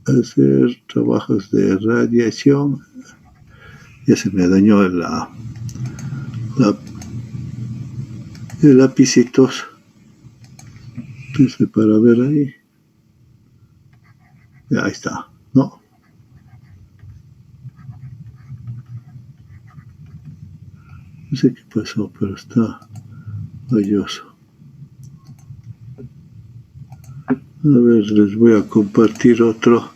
hacer trabajos de radiación. Ya se me dañó la- el lapicito. Entonces, para ver ahí. Ya, ahí está. No, no sé qué pasó, pero está falloso. A ver, les voy a compartir otro.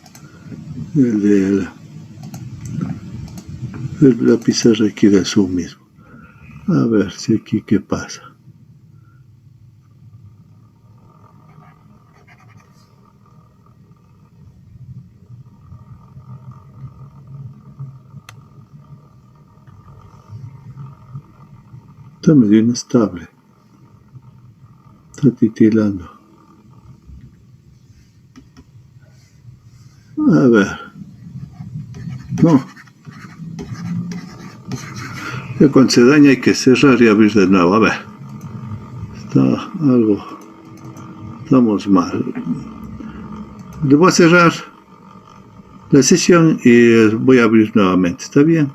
La pizarra aquí del Zoom mismo. A ver si aquí qué pasa. Está medio inestable. Está titilando. A ver. No. Ya cuando se daña hay que cerrar y abrir de nuevo. A ver. Está algo. Estamos mal. Le voy a cerrar la sesión y voy a abrir nuevamente. ¿Está bien?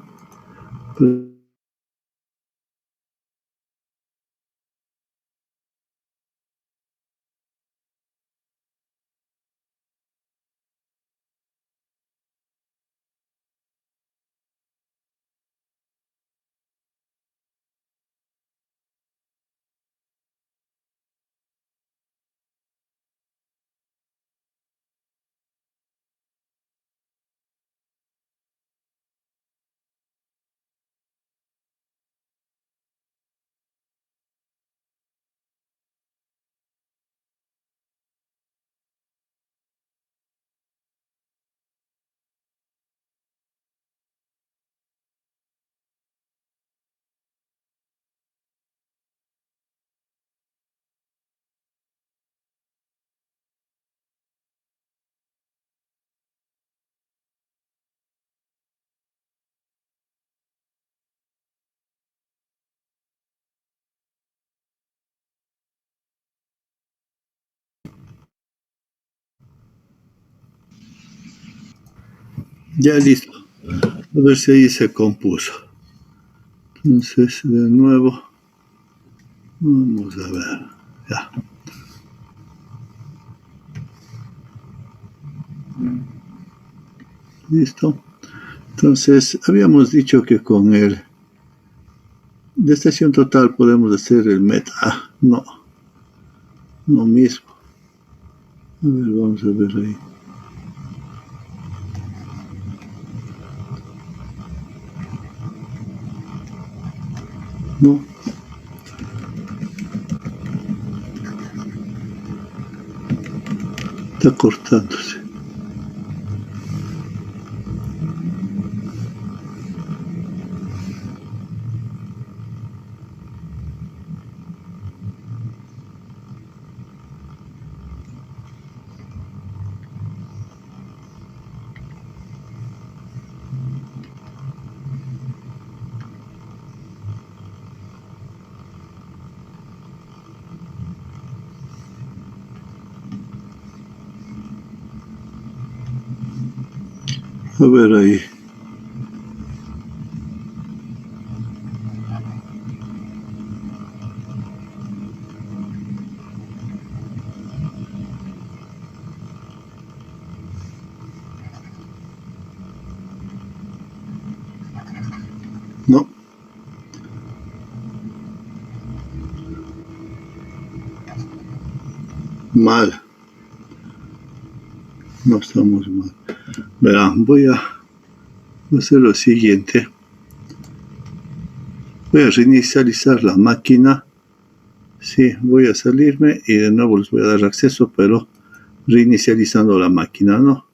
Ya listo. A ver si ahí se compuso. Entonces, de nuevo, vamos a ver. Ya. Listo. Entonces, habíamos dicho que con el de estación total podemos hacer el meta. Ah, no, no mismo. A ver, vamos a ver ahí. No. Está cortándose. A ver ahí. No. Mal. No estamos mal. Verán, voy a hacer lo siguiente. Voy a reinicializar la máquina. Sí, voy a salirme y de nuevo les voy a dar acceso, pero reinicializando la máquina, ¿no?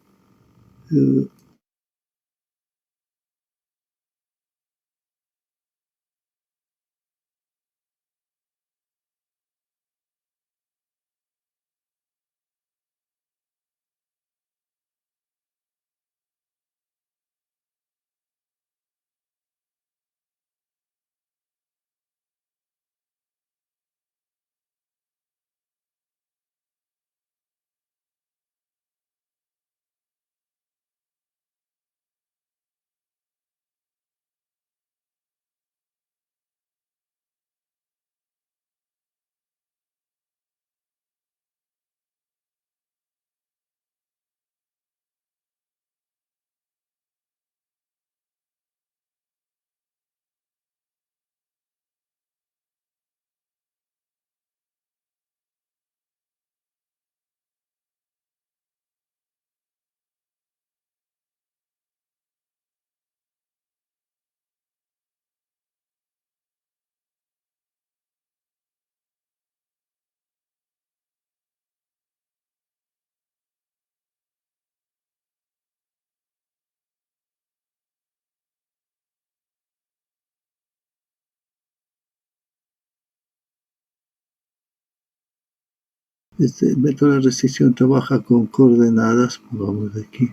Este método de restricción trabaja con coordenadas, vamos de aquí,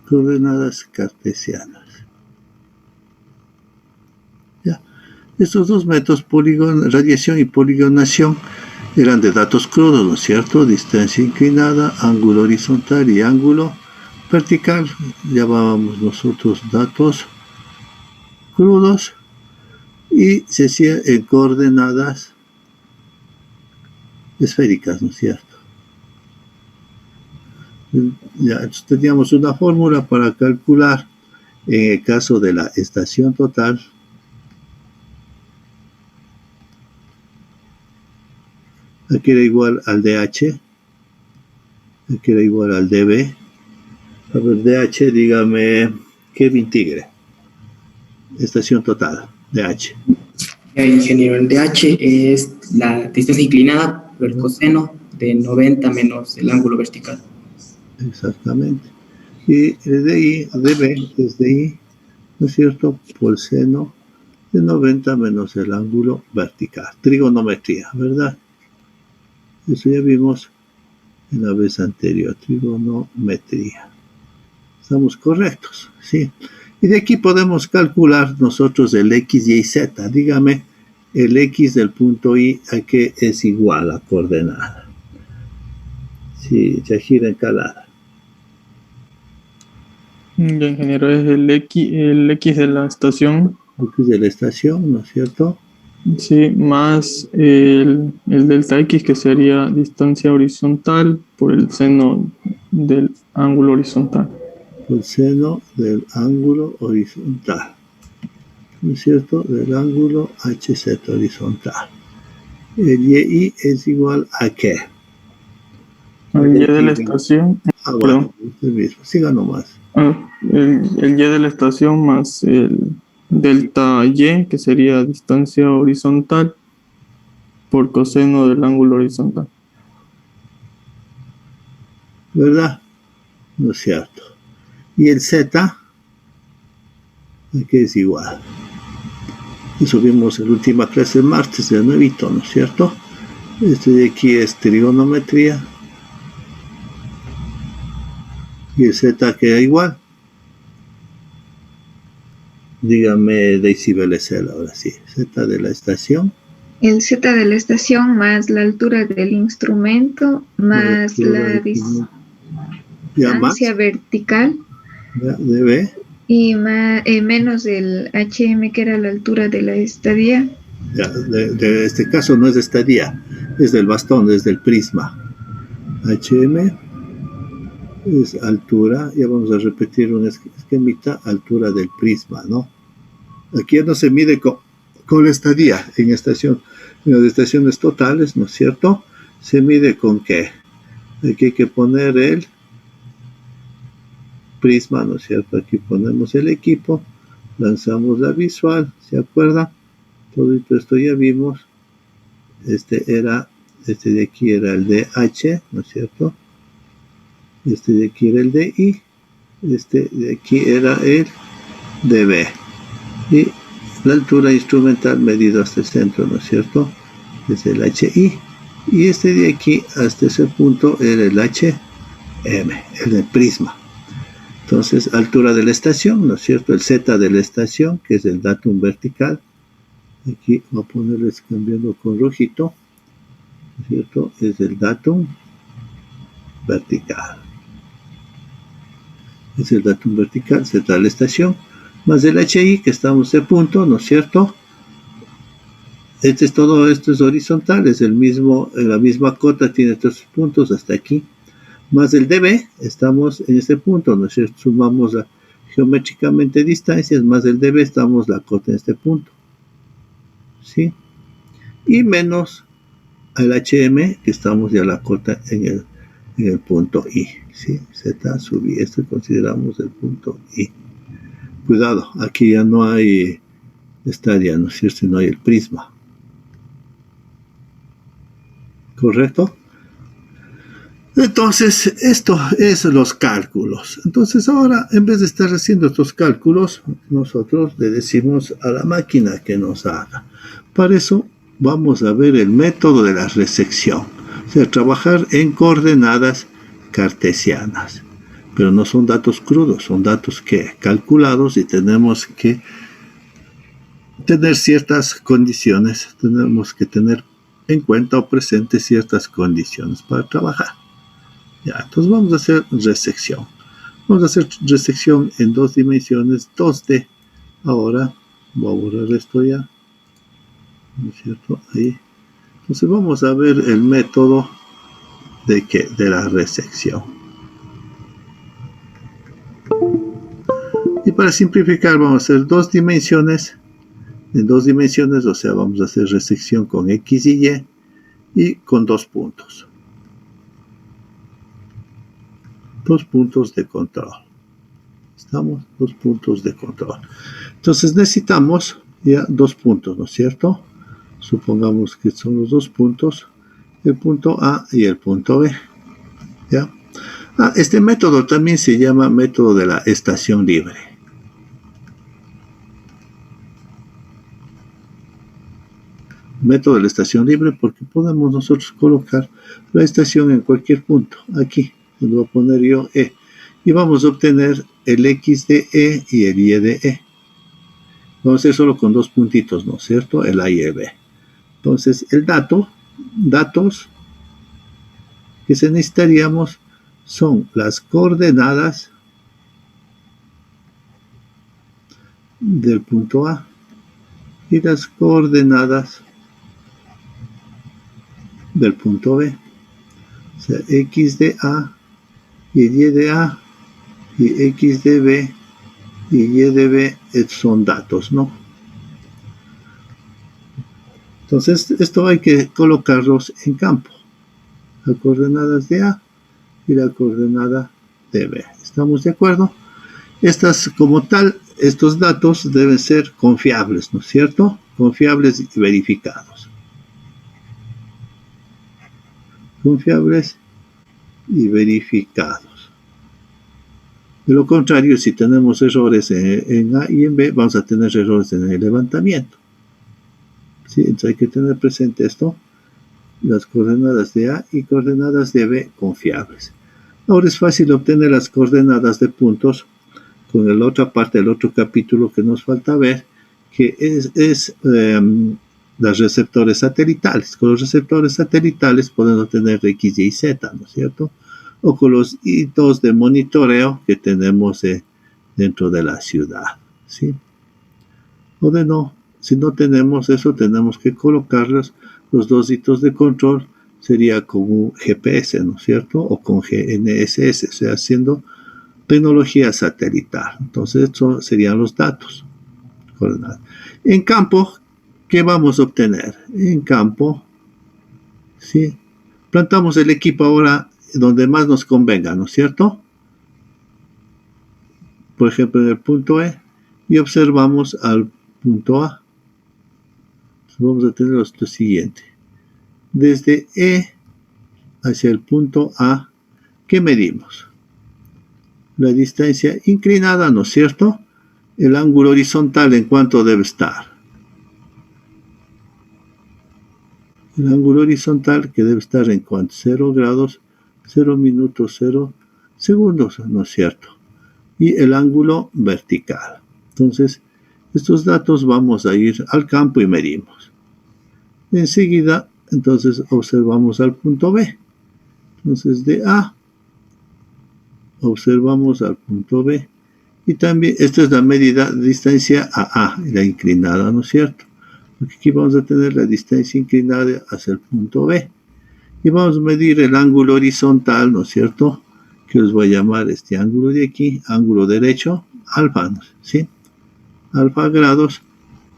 coordenadas cartesianas. ¿Ya? Estos dos métodos, radiación y poligonación, eran de datos crudos, ¿no es cierto? Distancia inclinada, ángulo horizontal y ángulo vertical. Llamábamos nosotros datos crudos y se hacía en coordenadas esféricas, ¿no es cierto? Ya, entonces teníamos una fórmula para calcular en el caso de la estación total. Aquí era igual al DH, aquí era igual al DB. A ver, DH, dígame, Kevin Tigre. Estación total, DH. Ya, ingeniero, el DH es la distancia inclinada por el coseno de 90 menos el ángulo vertical. Exactamente. Y el DI, DB es DI, ¿no es cierto? Por seno de 90 menos el ángulo vertical. Trigonometría, ¿verdad? Eso ya vimos en la vez anterior, trigonometría. Estamos correctos, ¿sí? Y de aquí podemos calcular nosotros el X, Y, Z. Dígame el X del punto Y a qué es igual a coordenada. Sí, Yajira Encalada. Ya, ingeniero, es el X de la estación, X de la estación, ¿no es cierto? sí, más el delta X, que sería distancia horizontal por el seno del ángulo horizontal. Por seno del ángulo horizontal, ¿no es cierto? Del ángulo HZ horizontal. El YI es igual a ¿qué? El Y de la estación, bueno, usted mismo, siga nomás. el Y de la estación más el delta Y, que sería distancia horizontal por coseno del ángulo horizontal. ¿Verdad? ¿No es cierto? Y el Z, ¿a qué es igual? Eso vimos en la última clase de martes, de nuevito, ¿no es cierto? Este de aquí es trigonometría. Y el Z queda igual. Dígame Daisy Belecel ahora sí. Z de la estación. El Z de la estación más la altura del instrumento más la distancia vertical. Ya, DB. Y menos el HM, que era la altura de la estadía. Ya, de este caso no es de estadía, es del bastón, es del prisma. HM es altura, ya vamos a repetir un esquemita, altura del prisma, ¿no? Aquí ya no se mide con la estadía en estación, en las estaciones totales, ¿no es cierto? Se mide con ¿qué? Aquí hay que poner el prisma, ¿no es cierto? Aquí ponemos el equipo, lanzamos la visual, ¿se acuerda? Todo esto ya vimos. Este de aquí era el DH, ¿no es cierto? Este de aquí era el DI. Este de aquí era el DB. Y la altura instrumental medida hasta el centro, ¿no es cierto? Es el HI. Y este de aquí hasta ese punto era el HM, el prisma. Entonces, altura de la estación, ¿no es cierto? El Z de la estación, que es el datum vertical. Aquí voy a ponerles cambiando con rojito, ¿no es cierto? Es el datum vertical. Es el datum vertical, Z de la estación, más el HI, que estamos de punto, ¿no es cierto? Todo esto es horizontal, es la misma cota, tiene estos puntos hasta aquí. Más el DB, estamos en este punto, ¿no es cierto? Sumamos geométricamente distancias, más el DB, estamos la cota en este punto. ¿Sí? Y menos al HM, que estamos ya la cota en el punto I. ¿Sí? Z sub I, esto consideramos el punto I. Cuidado, aquí ya no hay estadia, ¿no es cierto? No hay el prisma. ¿Correcto? Entonces, esto es los cálculos. Entonces, ahora, en vez de estar haciendo estos cálculos, nosotros le decimos a la máquina que nos haga. Para eso, vamos a ver el método de la resección. O sea, trabajar en coordenadas cartesianas. Pero no son datos crudos, son datos que calculados y tenemos que tener ciertas condiciones, tenemos que tener en cuenta o presente ciertas condiciones para trabajar. Ya, entonces vamos a hacer resección. Vamos a hacer resección en 2 dimensiones, 2D. Ahora voy a borrar esto ya, ¿no es cierto? Ahí. Entonces vamos a ver el método de la resección. Y para simplificar vamos a hacer 2 dimensiones. En 2 dimensiones, o sea, vamos a hacer resección con X y Y con 2 puntos. 2 puntos de control. ¿Estamos? 2 puntos de control. Entonces necesitamos ya 2 puntos, ¿no es cierto? Supongamos que son los 2 puntos, el punto A y el punto B. ¿Ya? Este método también se llama método de la estación libre. Método de la estación libre porque podemos nosotros colocar la estación en cualquier punto. Aquí, le voy a poner yo E. Y vamos a obtener el X de E y el Y de E. Vamos a hacer solo con 2 puntitos, ¿no es cierto? El A y el B. Entonces, datos que se necesitaríamos son las coordenadas del punto A y las coordenadas del punto B. O sea, X de A y Y de A y X de B y Y de B son datos, ¿no? Entonces, esto hay que colocarlos en campo. Las coordenadas de A y la coordenada de B. ¿Estamos de acuerdo? Estas, como tal, estos datos deben ser confiables, ¿no es cierto? Confiables y verificados. Confiables y verificados. De lo contrario, si tenemos errores en A y en B, vamos a tener errores en el levantamiento. ¿Sí? Entonces hay que tener presente esto, las coordenadas de A y coordenadas de B confiables. Ahora es fácil obtener las coordenadas de puntos con la otra parte del otro capítulo que nos falta ver, que es los receptores satelitales. Con los receptores satelitales podemos obtener X, Y, Z, ¿no es cierto? O con los hitos de monitoreo que tenemos dentro de la ciudad, ¿sí? O de no, si no tenemos eso, tenemos que colocarlos, los 2 hitos de control, sería con un GPS, ¿no es cierto? O con GNSS, o sea, haciendo tecnología satelital. Entonces, estos serían los datos. En campo, ¿qué vamos a obtener? En campo, ¿sí? Plantamos el equipo ahora donde más nos convenga, ¿no es cierto? Por ejemplo, en el punto E, y observamos al punto A. Vamos a tener lo siguiente. Desde E hacia el punto A, ¿qué medimos? La distancia inclinada, ¿no es cierto? El ángulo horizontal, ¿en cuánto debe estar? El ángulo horizontal que debe estar en cuánto? 0 grados, 0 minutos, 0 segundos, ¿no es cierto? Y el ángulo vertical. Entonces, estos datos vamos a ir al campo y medimos. Enseguida, entonces, observamos al punto B. Entonces, de A, observamos al punto B. Y también, esta es la medida de distancia a A, la inclinada, ¿no es cierto? Porque aquí vamos a tener la distancia inclinada hacia el punto B. Y vamos a medir el ángulo horizontal, ¿no es cierto? Que os voy a llamar este ángulo de aquí, ángulo derecho, alfa, ¿sí? Alfa grados,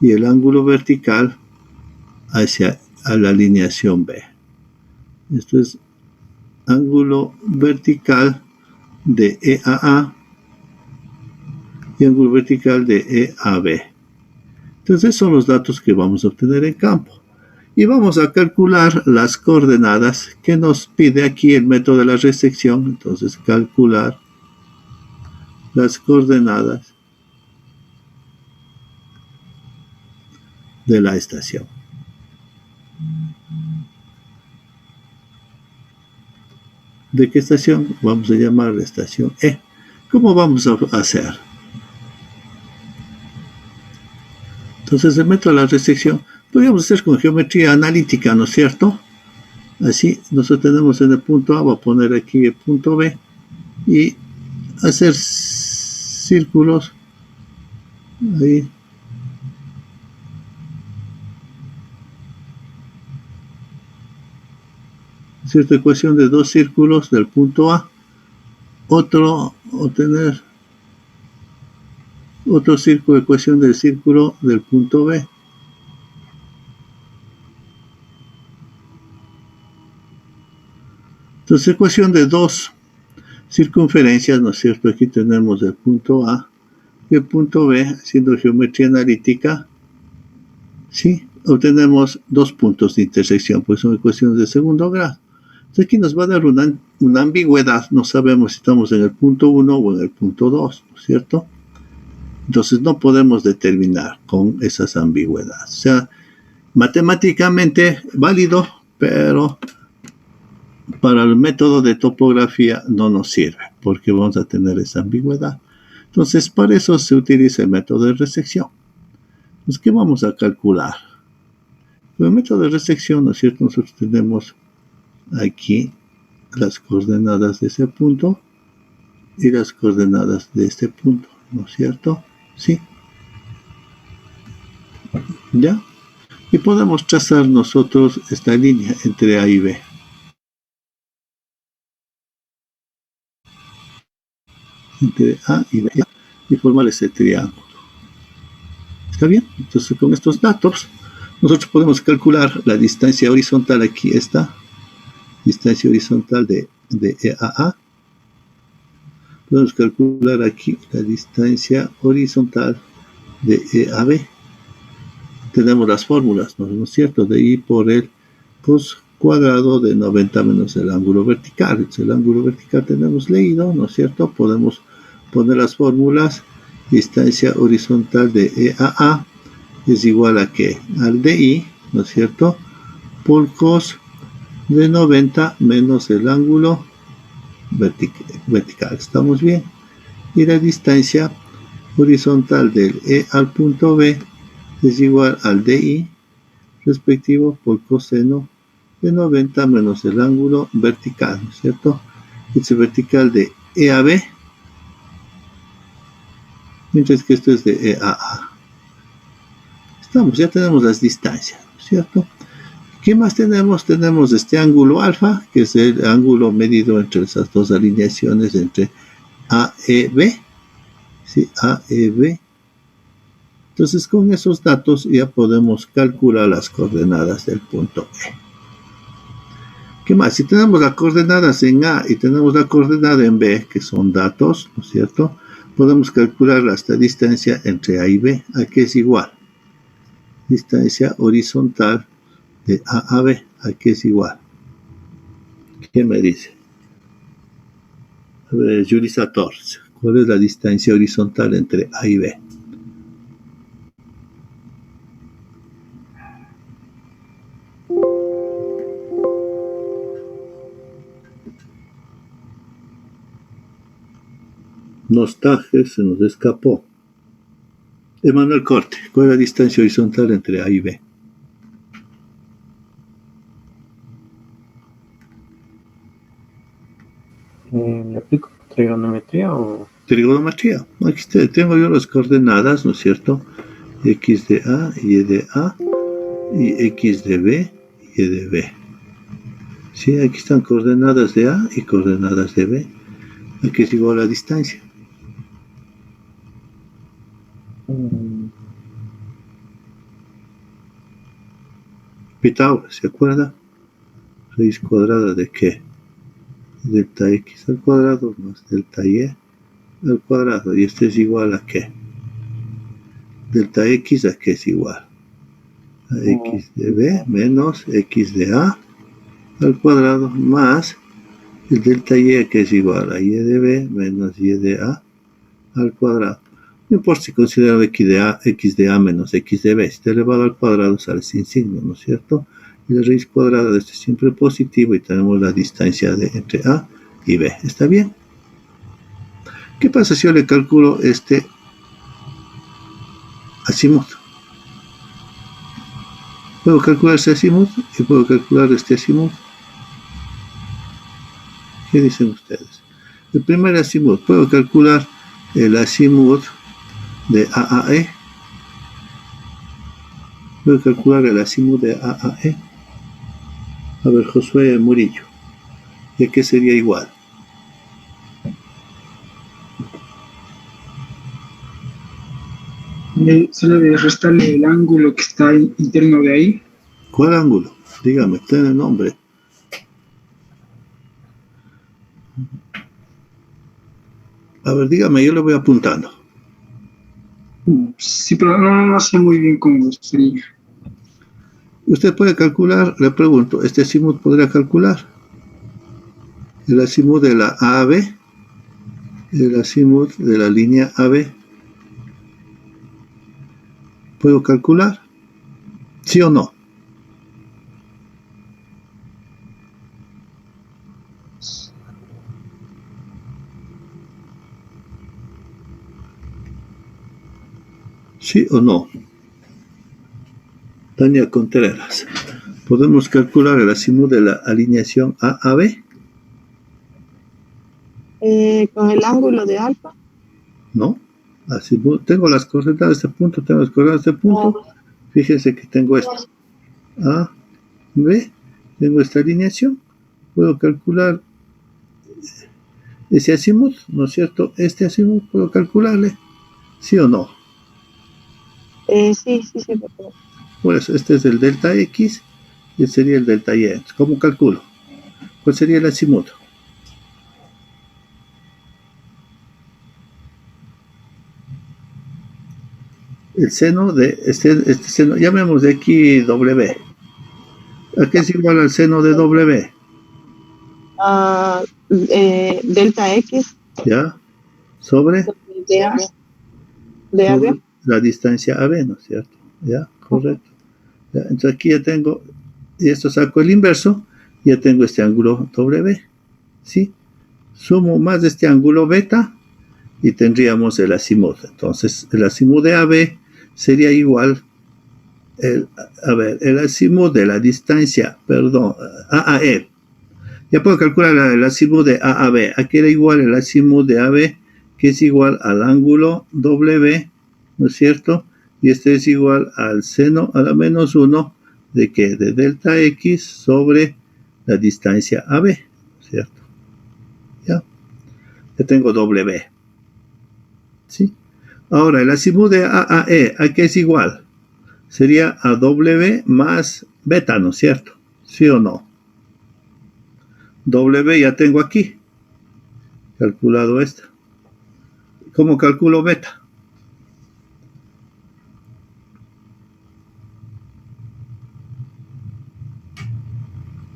y el ángulo vertical hacia la alineación B. Esto es ángulo vertical de E a A y ángulo vertical de E a B. Entonces son los datos que vamos a obtener en campo. Y vamos a calcular las coordenadas que nos pide aquí el método de la resección. Entonces calcular las coordenadas de la estación. ¿De qué estación? Vamos a llamar la estación E. ¿Cómo vamos a hacer? Entonces, el método de la resección podríamos hacer con geometría analítica, ¿no es cierto? Así, nosotros tenemos en el punto A, voy a poner aquí el punto B, y hacer círculos ahí. Cierta ecuación de dos círculos del punto A, obtener otro círculo, ecuación del círculo del punto B. Entonces, ecuación de dos circunferencias, ¿no es cierto? Aquí tenemos el punto A y el punto B, haciendo geometría analítica, ¿sí? Obtenemos dos puntos de intersección, pues son ecuaciones de segundo grado. Entonces, aquí nos va a dar una ambigüedad, no sabemos si estamos en el punto 1 o en el punto 2, ¿no es cierto? Entonces, no podemos determinar con esas ambigüedades. O sea, matemáticamente válido, pero para el método de topografía no nos sirve, porque vamos a tener esa ambigüedad. Entonces, para eso se utiliza el método de resección. Entonces, ¿qué vamos a calcular? Con el método de resección, ¿no es cierto? Nosotros tenemos aquí las coordenadas de ese punto y las coordenadas de este punto, ¿no es cierto? Sí. ¿Ya? Y podemos trazar nosotros esta línea entre A y B. Entre A y B, y formar ese triángulo. ¿Está bien? Entonces, con estos datos, nosotros podemos calcular la distancia horizontal. Aquí está, distancia horizontal de E a A. Podemos calcular aquí la distancia horizontal de E a B. Tenemos las fórmulas, ¿no es cierto? De I por el cos cuadrado de 90 menos el ángulo vertical. Entonces, el ángulo vertical tenemos leído, ¿no es cierto? Podemos poner las fórmulas. Distancia horizontal de E a A es igual a ¿qué? Al de I, ¿no es cierto? Por cos de 90 menos el ángulo vertical. ¿Estamos bien? Y la distancia horizontal del E al punto B es igual al de I respectivo por coseno de 90 menos el ángulo vertical, ¿no es cierto? Este vertical de E a B, mientras que esto es de E a A. Ya tenemos las distancias, ¿no es cierto? ¿Qué más tenemos? Tenemos este ángulo alfa, que es el ángulo medido entre esas dos alineaciones, entre A e B. ¿Sí? A e B. Entonces, con esos datos ya podemos calcular las coordenadas del punto E. ¿Qué más? Si tenemos las coordenadas en A y tenemos la coordenada en B, que son datos, ¿no es cierto? Podemos calcular esta distancia entre A y B, a que es igual. Distancia horizontal de A a B, a que es igual. ¿Qué me dice? A ver, Julissa Torres, ¿cuál es la distancia horizontal entre A y B? Nostalgia, se nos escapó. Emanuel Corte, ¿cuál es la distancia horizontal entre A y B? ¿Le aplico trigonometría o...? Trigonometría. Aquí tengo yo las coordenadas, ¿no es cierto? X de A, Y de A, y X de B, Y de B. Sí, aquí están coordenadas de A y coordenadas de B. Aquí es igual a la distancia. Pitágoras, ¿se acuerda? Raíz cuadrada de ¿qué? Delta X al cuadrado más delta Y al cuadrado. Y este es igual a ¿qué? Delta X a ¿qué es igual? A X de B menos X de A al cuadrado más el delta Y, que es igual a Y de B menos Y de A al cuadrado. No importa si considero X de A menos X de B. Si está elevado al cuadrado sale sin signo, ¿no es cierto? Y la raíz cuadrada de esto es siempre positivo y tenemos la distancia entre A y B. ¿Está bien? ¿Qué pasa si yo le calculo este azimut? Puedo calcular este azimut y puedo calcular este azimut. ¿Qué dicen ustedes? El primer azimut, puedo calcular el azimut de AAE. Puedo calcular el azimut de AAE. A ver, Josué Murillo. ¿De qué sería igual? Solo de restarle el ángulo que está interno de ahí. ¿Cuál ángulo? Dígame, tiene el nombre. A ver, dígame, yo le voy apuntando. Sí, pero no sé muy bien cómo sería. Usted puede calcular, le pregunto, ¿este azimut podría calcular? El azimut de la A a B, el azimut de la línea AB. ¿Puedo calcular? ¿Sí o no? ¿Sí o no? Tania Contreras. ¿Podemos calcular el azimut de la alineación A a B? Con el ángulo de alfa. ¿No? Azimut, tengo las coordenadas de este punto, tengo las coordenadas de este punto. Fíjense que tengo esto. A, B, tengo esta alineación. Puedo calcular ese azimut, ¿no es cierto? Este azimut puedo calcularle, ¿sí o no? Sí, por favor. Por eso, este es el delta X y este sería el delta Y. Entonces, ¿cómo calculo? ¿Cuál sería el azimut? El seno de este seno, llamemos de aquí W. ¿A qué es igual al seno de W? Delta X ¿Ya? Sobre, de A, de AB. sobre la distancia AB, ¿no es cierto? ¿Ya? Correcto. ¿Ya? Entonces aquí ya tengo, y esto saco el inverso, ya tengo este ángulo W. ¿Sí? Sumo más de este ángulo beta y tendríamos el azimut. Entonces, el azimut de AB sería igual, el azimut de la distancia, AAE. Ya puedo calcular el azimut de AAB. Aquí era igual el azimut de AB, que es igual al ángulo W, ¿no es cierto? Y este es igual al seno a la menos 1 de que de delta X sobre la distancia AB, ¿no es cierto? Ya tengo W. ¿Sí? Ahora, el azimut de AAE, ¿a qué es igual? Sería a W más beta, ¿no es cierto? ¿Sí o no? W ya tengo aquí. Calculado esto. ¿Cómo calculo beta?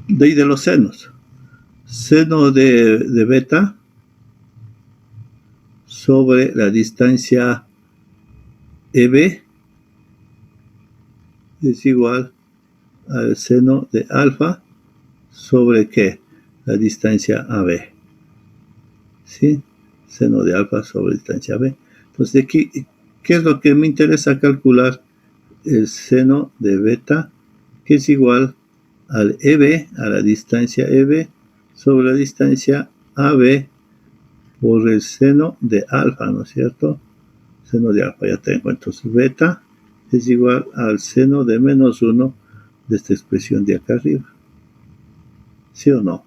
De ahí de los senos. Seno de beta sobre la distancia EB es igual al seno de alfa sobre ¿qué? La distancia AB. ¿Sí? Seno de alfa sobre distancia AB. Entonces, aquí, ¿qué es lo que me interesa calcular? El seno de beta, que es igual al EB, a la distancia EB, sobre la distancia AB por el seno de alfa, ¿no es cierto? Seno de alfa ya tengo. Entonces, beta es igual al seno de menos 1 de esta expresión de acá arriba. ¿Sí o no?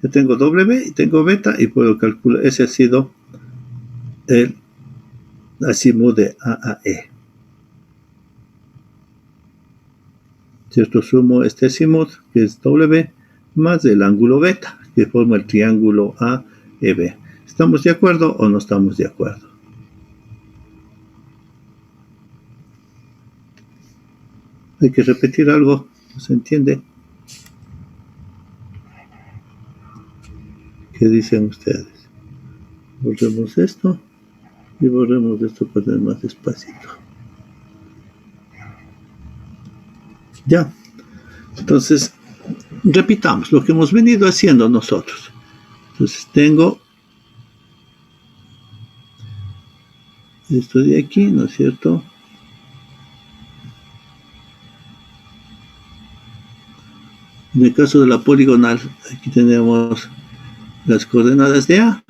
Yo tengo W y tengo beta y puedo calcular. Ese ha sido el azimut de AAE. ¿Cierto? Sumo este azimut, que es W, más el ángulo beta, que forma el triángulo AEB. ¿Estamos de acuerdo o no estamos de acuerdo? Hay que repetir algo, ¿no se entiende? ¿Qué dicen ustedes? Borremos esto y borremos esto para tener más despacito. Ya. Entonces, repitamos lo que hemos venido haciendo nosotros. Entonces tengo esto de aquí, ¿no es cierto? En el caso de la poligonal, aquí tenemos las coordenadas de A.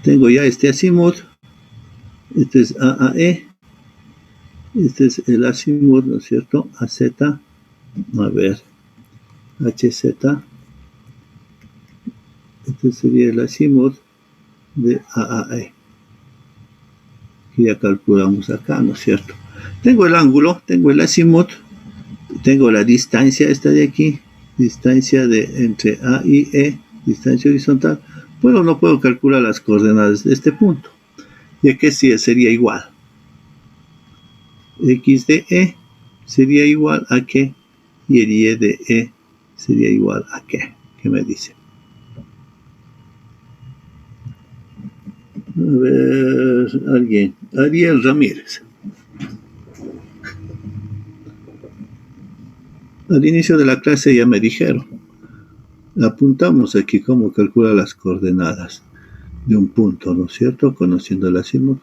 Tengo ya este azimut. Este es AAE. Este es el azimut, ¿no es cierto? AZ. A ver. HZ. Este sería el azimut de AAE. Que ya calculamos acá, ¿no es cierto? Tengo el ángulo, tengo el azimut, tengo la distancia esta de aquí, distancia de entre A y E, distancia horizontal. Pero no puedo calcular las coordenadas de este punto, ya que sí sería igual. X de E sería igual a qué, y el Y de E sería igual a qué. ¿Qué me dice? A ver, alguien. Ariel Ramírez. Al inicio de la clase ya me dijeron. Apuntamos aquí cómo calcular las coordenadas de un punto, ¿no es cierto? Conociendo el azimut.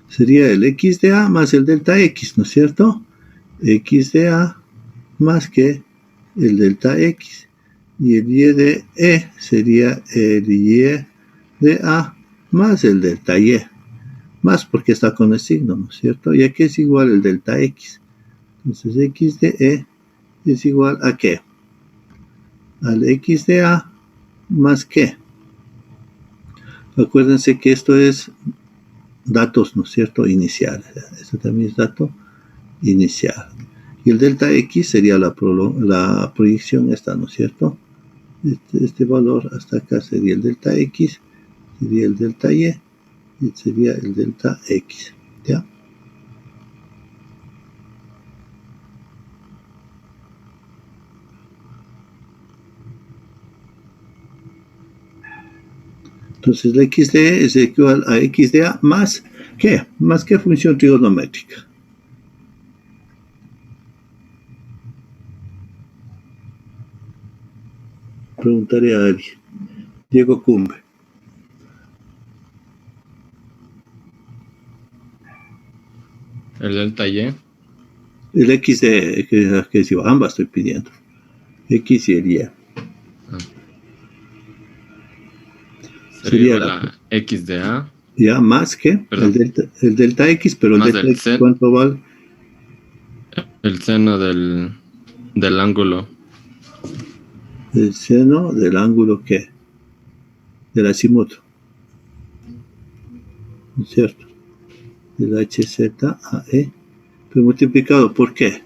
Sería el X de A más el delta X, ¿no es cierto? X de A más que el delta X. Y el Y de E sería el Y de A más el delta Y. Más porque está con el signo, ¿no es cierto? Y aquí es igual el delta X. Entonces X de E es igual a ¿qué? Al X de A más ¿qué? Acuérdense que esto es datos, ¿no es cierto? Iniciales. Esto también es dato inicial. Y el delta X sería la proyección esta, ¿no es cierto? Este valor hasta acá sería el delta X, sería el delta Y, y sería el delta X, ¿ya? Entonces la X de E es igual a X de A más ¿qué? Más ¿qué función trigonométrica? Preguntaré a alguien. Diego Cumbe. El delta Y. El X de E, que es igual, ambas estoy pidiendo. X y el Y. Sería la X de A. Ya más que el delta X, pero el delta X, ¿cuánto vale? El seno del ángulo. El seno del ángulo ¿qué? Del azimut. ¿No es cierto? Del HZAE. Pero multiplicado ¿por qué?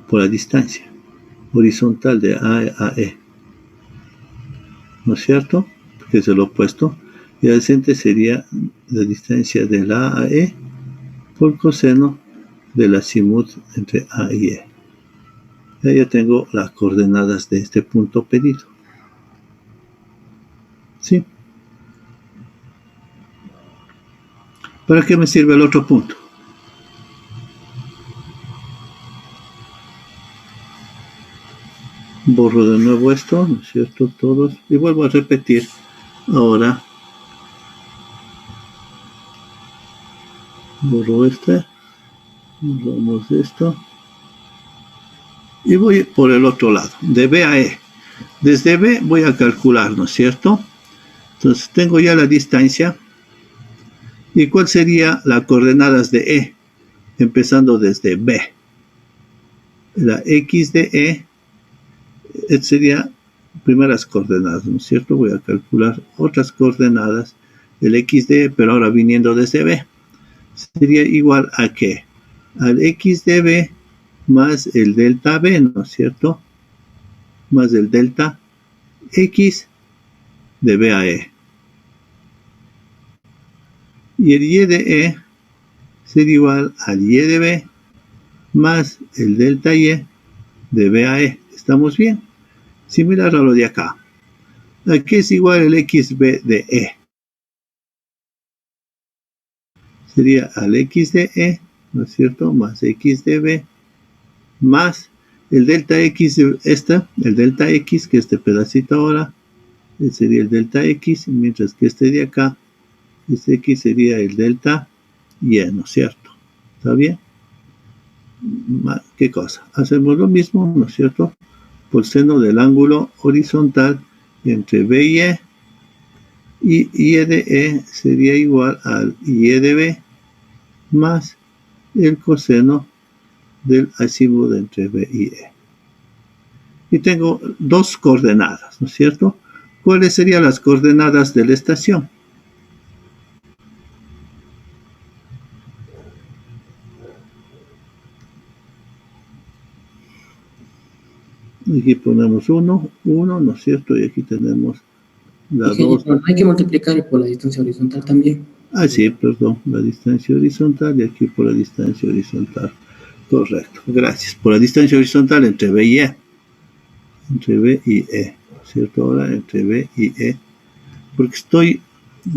Por la distancia horizontal de A a E. ¿No es cierto? Porque es el opuesto. Y adyacente sería la distancia de la A a E por coseno del azimut entre A y E. Ya tengo las coordenadas de este punto pedido. ¿Sí? ¿Para qué me sirve el otro punto? Borro de nuevo esto, ¿no es cierto? Todos. Y vuelvo a repetir. Ahora borro este. Borramos esto. Y voy por el otro lado, de B a E. Desde B voy a calcular, ¿no es cierto? Entonces tengo ya la distancia. ¿Y cuál sería las coordenadas de E? Empezando desde B. La X de E sería primeras coordenadas, ¿no es cierto? Voy a calcular otras coordenadas. El X de E, pero ahora viniendo desde B. Sería igual a ¿qué? Al X de B más el delta B, ¿no es cierto? Más el delta X de B a E. Y el Y de E sería igual al Y de B más el delta Y de B a E. ¿Estamos bien? Similar a lo de acá. Aquí es igual el XB de E. Sería al X de E, ¿no es cierto? Más X de B más el delta X de esta, el delta X, que este pedacito ahora, sería el delta X, mientras que este de acá, este X sería el delta Y, ¿no es cierto? ¿Está bien? ¿Qué cosa? Hacemos lo mismo, ¿no es cierto? Por seno del ángulo horizontal entre BY y Y de E sería igual al Y de B más el coseno del azimut entre B y E. Y tengo dos coordenadas, ¿no es cierto? ¿Cuáles serían las coordenadas de la estación? Aquí ponemos 1, ¿no es cierto? Y aquí tenemos la 2. No hay que multiplicar por la distancia horizontal también. Ah, sí, perdón, la distancia horizontal y aquí por la distancia horizontal. Correcto, gracias. Por la distancia horizontal entre B y E. Entre B y E, ¿cierto? Ahora entre B y E. Porque estoy,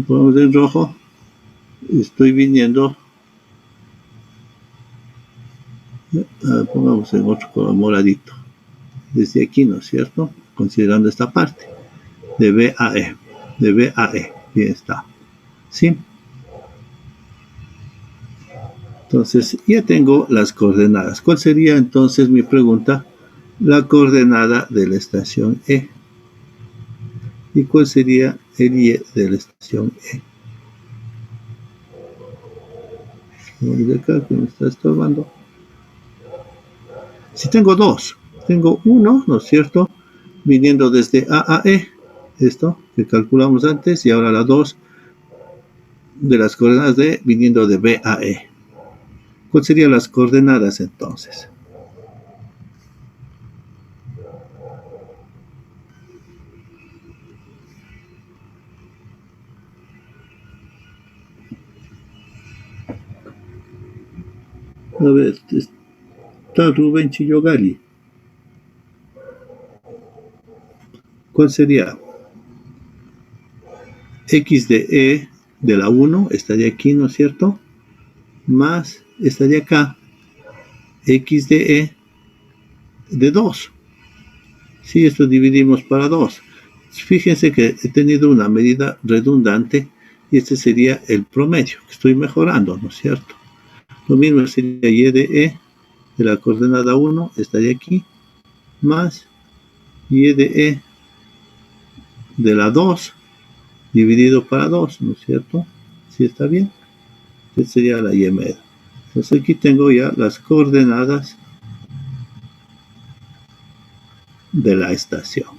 ponemos en rojo, estoy viniendo, pongamos en otro color moradito. Desde aquí, ¿no es cierto? Considerando esta parte. De B a E. De B a E. Bien está. ¿Sí? Entonces, ya tengo las coordenadas. ¿Cuál sería entonces mi pregunta? La coordenada de la estación E. ¿Y cuál sería el Y de la estación E? Voy de acá que me está estorbando. Si tengo dos, tengo uno, ¿no es cierto? Viniendo desde A a E. Esto que calculamos antes. Y ahora la 2 de las coordenadas de E viniendo de B a E. ¿Cuáles serían las coordenadas entonces? A ver, está Rubén Chillogali. ¿Cuál sería? X de E de la 1 estaría aquí, ¿no es cierto? Más estaría acá. X de E de 2. Si esto dividimos para 2. Fíjense que he tenido una medida redundante y este sería el promedio, que estoy mejorando, ¿no es cierto? Lo mismo sería Y de E de la coordenada 1, estaría aquí, más Y de E de la 2, dividido para 2, ¿no es cierto? ¿Sí está bien? Esta sería la Y media. Entonces aquí tengo ya las coordenadas de la estación.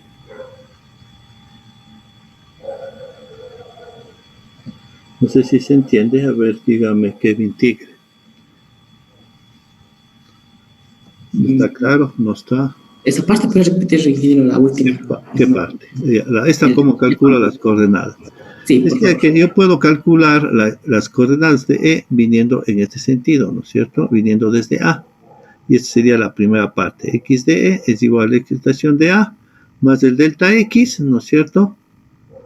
No sé si se entiende. A ver, dígame, Kevin Tigre. ¿Está claro? ¿No está? Esa parte puedes repetir la última. ¿Qué parte? Esta, ¿cómo calcula las coordenadas? Sí, Decía que yo puedo calcular las coordenadas de E viniendo en este sentido, ¿no es cierto? Viniendo desde A. Y esta sería la primera parte. X de E es igual a la estación de A más el delta X, ¿no es cierto?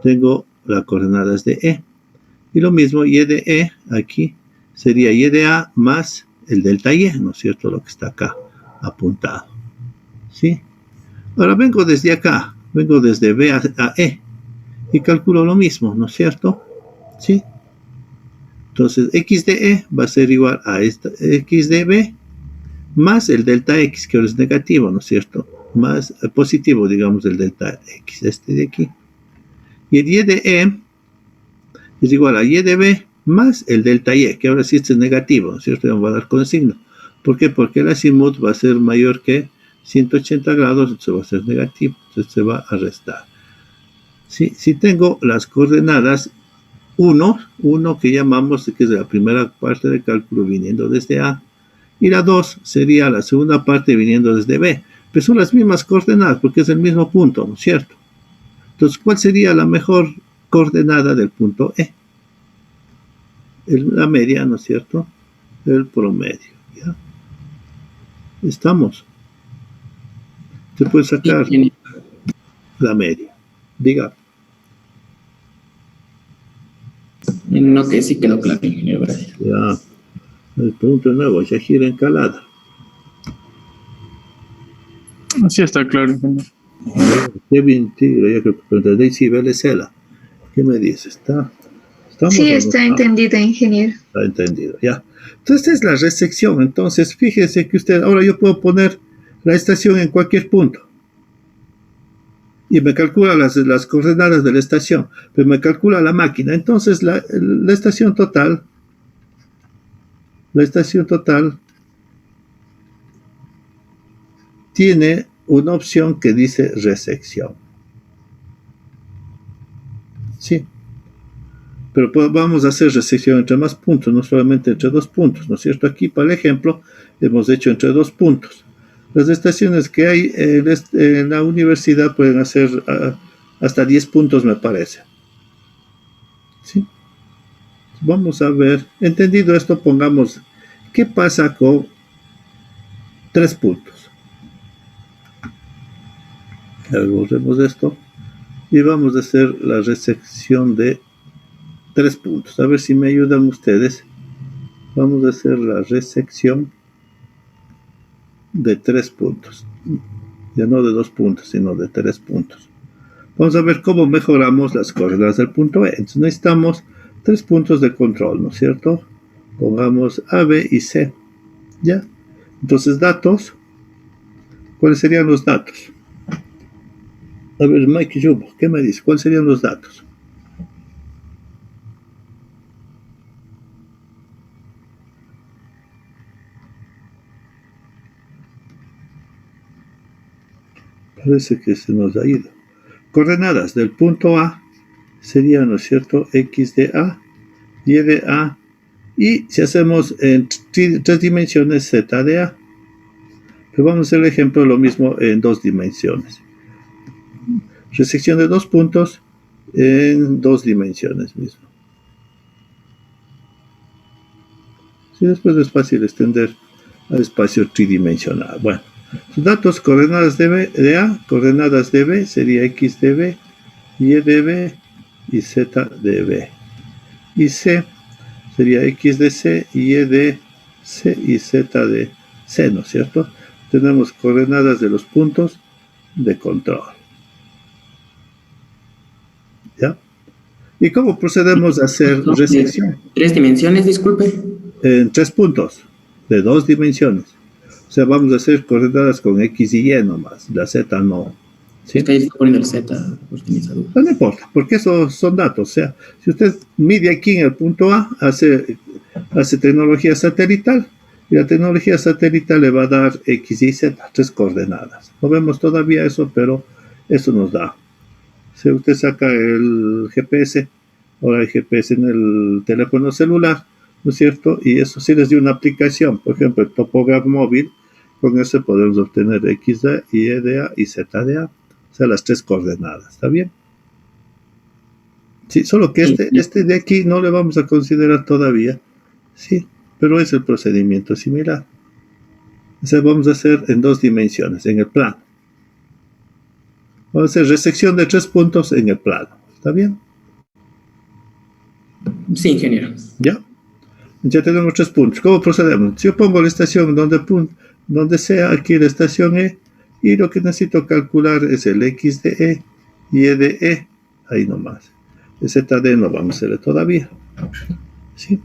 Tengo las coordenadas de E. Y lo mismo, Y de E aquí sería Y de A más el delta Y, ¿no es cierto? Lo que está acá apuntado. ¿Sí? Ahora vengo desde acá, vengo desde B a E y calculo lo mismo, ¿no es cierto? ¿Sí? Entonces, X de E va a ser igual a esta X de B más el delta X, que ahora es negativo, ¿no es cierto? Más positivo, digamos, del delta X, este de aquí. Y el Y de E es igual a Y de B más el delta Y, que ahora sí este es negativo, ¿no es cierto? Vamos a dar con el signo. ¿Por qué? Porque el azimut va a ser mayor que 180 grados, entonces va a ser negativo, entonces se va a restar. Si tengo las coordenadas 1 que llamamos, que es la primera parte del cálculo viniendo desde A, y la 2 sería la segunda parte viniendo desde B, pero son las mismas coordenadas porque es el mismo punto, ¿no es cierto? Entonces, ¿cuál sería la mejor coordenada del punto E? La media, ¿no es cierto? El promedio, ¿ya? Estamos. Se puede sacar la media. Diga. No, que sí quedó claro, ingeniero, gracias. Ya. El punto nuevo, ya gira encalada. Así está claro, ingeniero. Kevin Tigre, ya creo que Daisy Velecela. ¿Qué me dices? ¿Estamos Sí, o no está estamos? entendido, ingeniero. Está entendido, ya. Entonces, esta es la resección. Entonces, fíjese que usted, ahora yo puedo poner la estación en cualquier punto. Y me calcula las coordenadas de la estación, pero me calcula la máquina. Entonces, la estación total tiene una opción que dice resección. Sí. Pero vamos a hacer resección entre más puntos, no solamente entre dos puntos, ¿no es cierto? Aquí, para el ejemplo, hemos hecho entre dos puntos. Las estaciones que hay en la universidad pueden hacer hasta 10 puntos, me parece. ¿Sí? Vamos a ver. Entendido esto, pongamos, ¿qué pasa con 3 puntos? Borremos esto y vamos a hacer la resección de 3 puntos. A ver si me ayudan ustedes. Vamos a hacer la resección de 3 puntos. Ya no de 2 puntos, sino de 3 puntos. Vamos a ver cómo mejoramos las coordenadas del punto E. Entonces necesitamos 3 puntos de control, ¿no es cierto? Pongamos A, B y C. ¿Ya? Entonces, datos. ¿Cuáles serían los datos? A ver, Mike Yubo, ¿qué me dice? ¿Cuáles serían los datos? Parece que se nos ha ido. Coordenadas del punto A serían, ¿no es cierto?, X de A, Y de A, y si hacemos en 3 dimensiones, Z de A. Pero vamos a hacer el ejemplo lo mismo en 2 dimensiones. Resección de 2 puntos en 2 dimensiones mismo. Sí, después es fácil extender al espacio tridimensional. Bueno, datos, coordenadas de A, coordenadas de B, sería X de B, Y de B y Z de B. Y C sería X de C, Y de C y Z de C, ¿no es cierto? Tenemos coordenadas de los puntos de control. ¿Ya? ¿Y cómo procedemos a hacer resección? 3 dimensiones, disculpe. En 3 puntos, de 2 dimensiones. O sea, vamos a hacer coordenadas con X y Y nomás. La Z no. ¿Sí? Es que ahí está poniendo el Z, por si tienes duda. No importa, porque esos son datos. O sea, si usted mide aquí en el punto A, hace tecnología satelital, y la tecnología satelital le va a dar X, Y, Z, 3 coordenadas. No vemos todavía eso, pero eso nos da. Si usted saca el GPS, ahora hay GPS en el teléfono celular, ¿no es cierto? Y eso sí les dio una aplicación, por ejemplo, el topógrafo móvil, con eso podemos obtener X de A, Y de A y Z de A. O sea, las 3 coordenadas, ¿está bien? Sí, solo que este de aquí no le vamos a considerar todavía, sí, pero es el procedimiento similar. O sea, vamos a hacer en 2 dimensiones, en el plano. Vamos a hacer resección de 3 puntos en el plano, ¿está bien? Sí, ingeniero. ¿Ya? Ya tenemos 3 puntos. ¿Cómo procedemos? Si yo pongo la estación donde sea aquí la estación E, y lo que necesito calcular es el X de E, Y de E, ahí nomás. El Z de E no vamos a hacerle todavía. ¿Sí?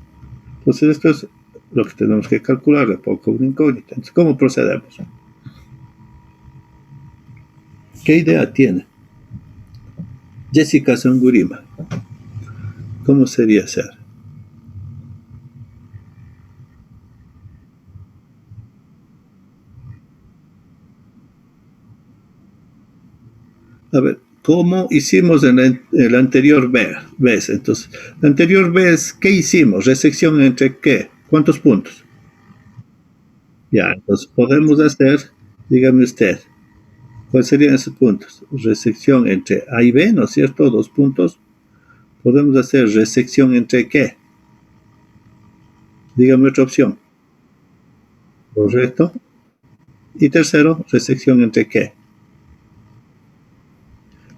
Entonces esto es lo que tenemos que calcular, le pongo una incógnita. Entonces, ¿cómo procedemos? ¿Qué idea tiene Jessica Sangurima? ¿Cómo sería hacer? A ver, ¿cómo hicimos en el anterior vez? Entonces, la anterior vez, ¿qué hicimos? ¿Resección entre qué? ¿Cuántos puntos? Ya, entonces podemos hacer, dígame usted, ¿cuáles serían esos puntos? Resección entre A y B, ¿no es cierto? 2 puntos. Podemos hacer resección entre qué? Dígame otra opción. Correcto. Y tercero, resección entre qué?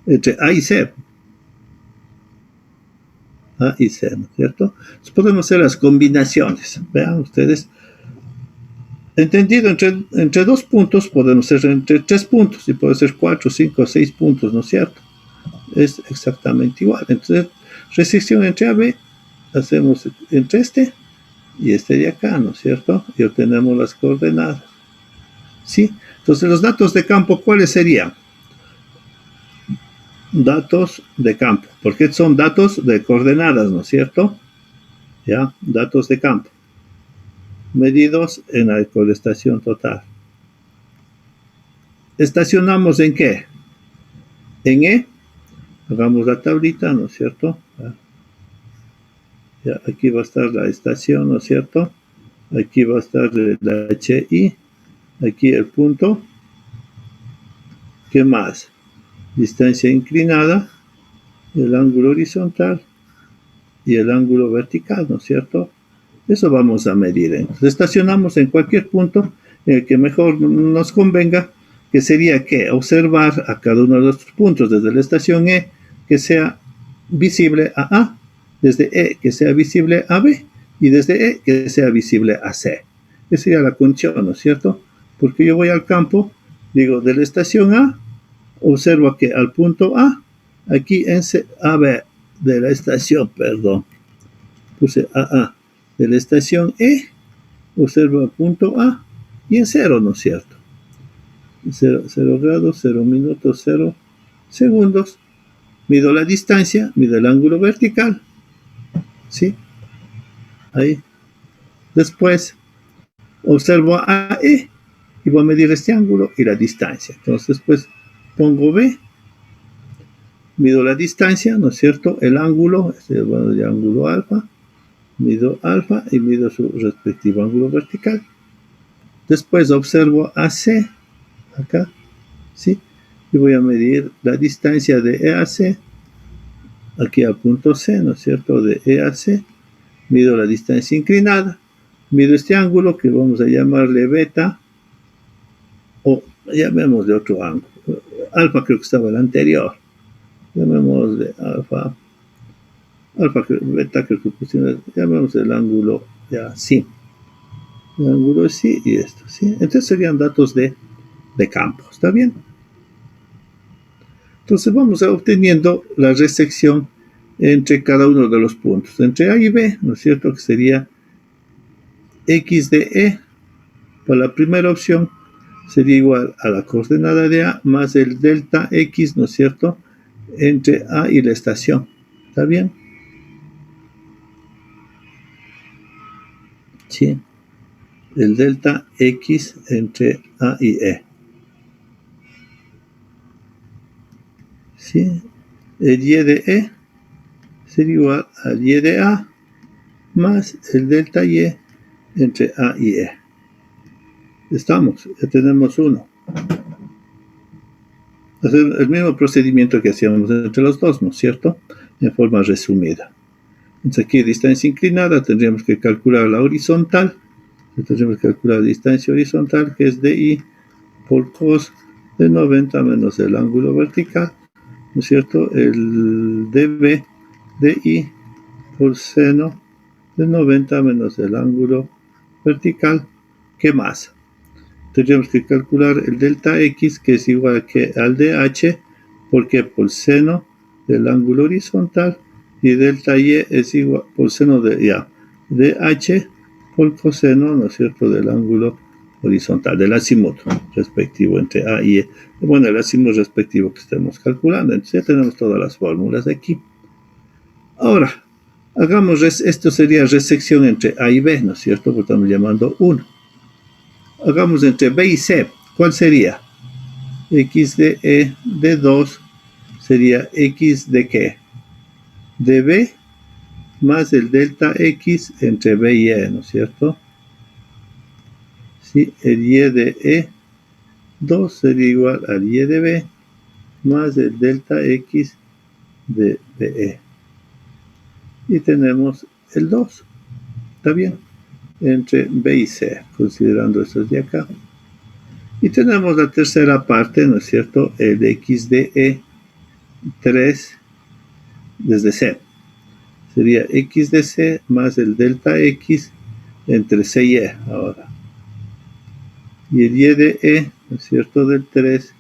Entre A y C. A y C, ¿no es cierto? Entonces podemos hacer las combinaciones. Vean ustedes. Entendido, entre 2 puntos podemos ser entre 3 puntos y puede ser 4, 5, 6 puntos, ¿no es cierto? Es exactamente igual. Entonces, resección entre AB, hacemos entre este y este de acá, ¿no es cierto? Y obtenemos las coordenadas. ¿Sí? Entonces, los datos de campo, ¿cuáles serían? Datos de campo, porque son datos de coordenadas, ¿no es cierto? Ya, datos de campo, medidos en la ecoestación total. ¿Estacionamos en qué? En E. Hagamos la tablita, ¿no es cierto? Ya, aquí va a estar la estación, ¿no es cierto? Aquí va a estar la HI, aquí el punto. ¿Qué más? Distancia inclinada, el ángulo horizontal y el ángulo vertical, ¿no es cierto? Eso vamos a medir. Entonces, estacionamos en cualquier punto en el que mejor nos convenga, que sería que observar a cada uno de los puntos desde la estación E que sea visible a A, desde E que sea visible a B y desde E que sea visible a C. Esa sería la condición, ¿no es cierto? Porque yo voy al campo, digo, de la estación A, observo que al punto A, aquí en C, A, B, de la estación, perdón, puse AA, de la estación E, observo el punto A y en 0, ¿no es cierto? 0 grados, 0 minutos, 0 segundos. Mido la distancia, mido el ángulo vertical. ¿Sí? Ahí. Después, observo a E y voy a medir este ángulo y la distancia. Entonces, después pongo B, mido la distancia, ¿no es cierto? El ángulo, este es el ángulo alfa. Mido alfa y mido su respectivo ángulo vertical. Después observo a C, acá, ¿sí? Y voy a medir la distancia de E a C, aquí al punto C, ¿no es cierto? De E a C, mido la distancia inclinada, mido este ángulo que vamos a llamarle beta, o llamémosle otro ángulo. Alfa creo que estaba el anterior. Llamémosle alfa. Beta creo que pusimos, llamamos el ángulo ya sí. El ángulo sí y esto, ¿sí? Entonces serían datos de campo, ¿está bien? Entonces vamos a obteniendo la resección entre cada uno de los puntos, entre A y B, ¿no es cierto? Que sería X de E, para la primera opción, sería igual a la coordenada de A más el delta X, ¿no es cierto? Entre A y la estación, ¿está bien? Sí. El delta X entre A y E. ¿Sí? El Y de E sería igual al Y de A más el delta Y entre A y E. Estamos, ya tenemos uno. Hacer el mismo procedimiento que hacíamos entre los dos, ¿no es cierto? En forma resumida. Entonces aquí distancia inclinada, tendríamos que calcular la horizontal. Tendríamos que calcular la distancia horizontal, que es DI por cos de 90 menos el ángulo vertical, ¿no es cierto? El dB DI por seno de 90 menos el ángulo vertical. ¿Qué más? Tendríamos que calcular el delta X, que es igual que al DH, porque por seno del ángulo horizontal, y delta Y es igual por seno de DH por coseno, ¿no es cierto?, del ángulo horizontal, del azimuto respectivo entre A y E. Bueno, el azimuto respectivo que estemos calculando. Entonces ya tenemos todas las fórmulas de aquí. Ahora, hagamos, esto sería resección entre A y B, ¿no es cierto?, porque estamos llamando 1. Hagamos entre B y C. ¿Cuál sería? X de E de 2 sería X de ¿qué? De B más el delta X entre B y E, ¿no es cierto? Sí, el Y de E 2 sería igual al Y de B más el delta X de BE. Y tenemos el 2. ¿Está bien? Entre B y C, considerando estos de acá. Y tenemos la tercera parte, ¿no es cierto? El X de E 3 desde C. Sería X de C más el delta X entre C y E ahora. y el y de E, ¿no es cierto?, del 3,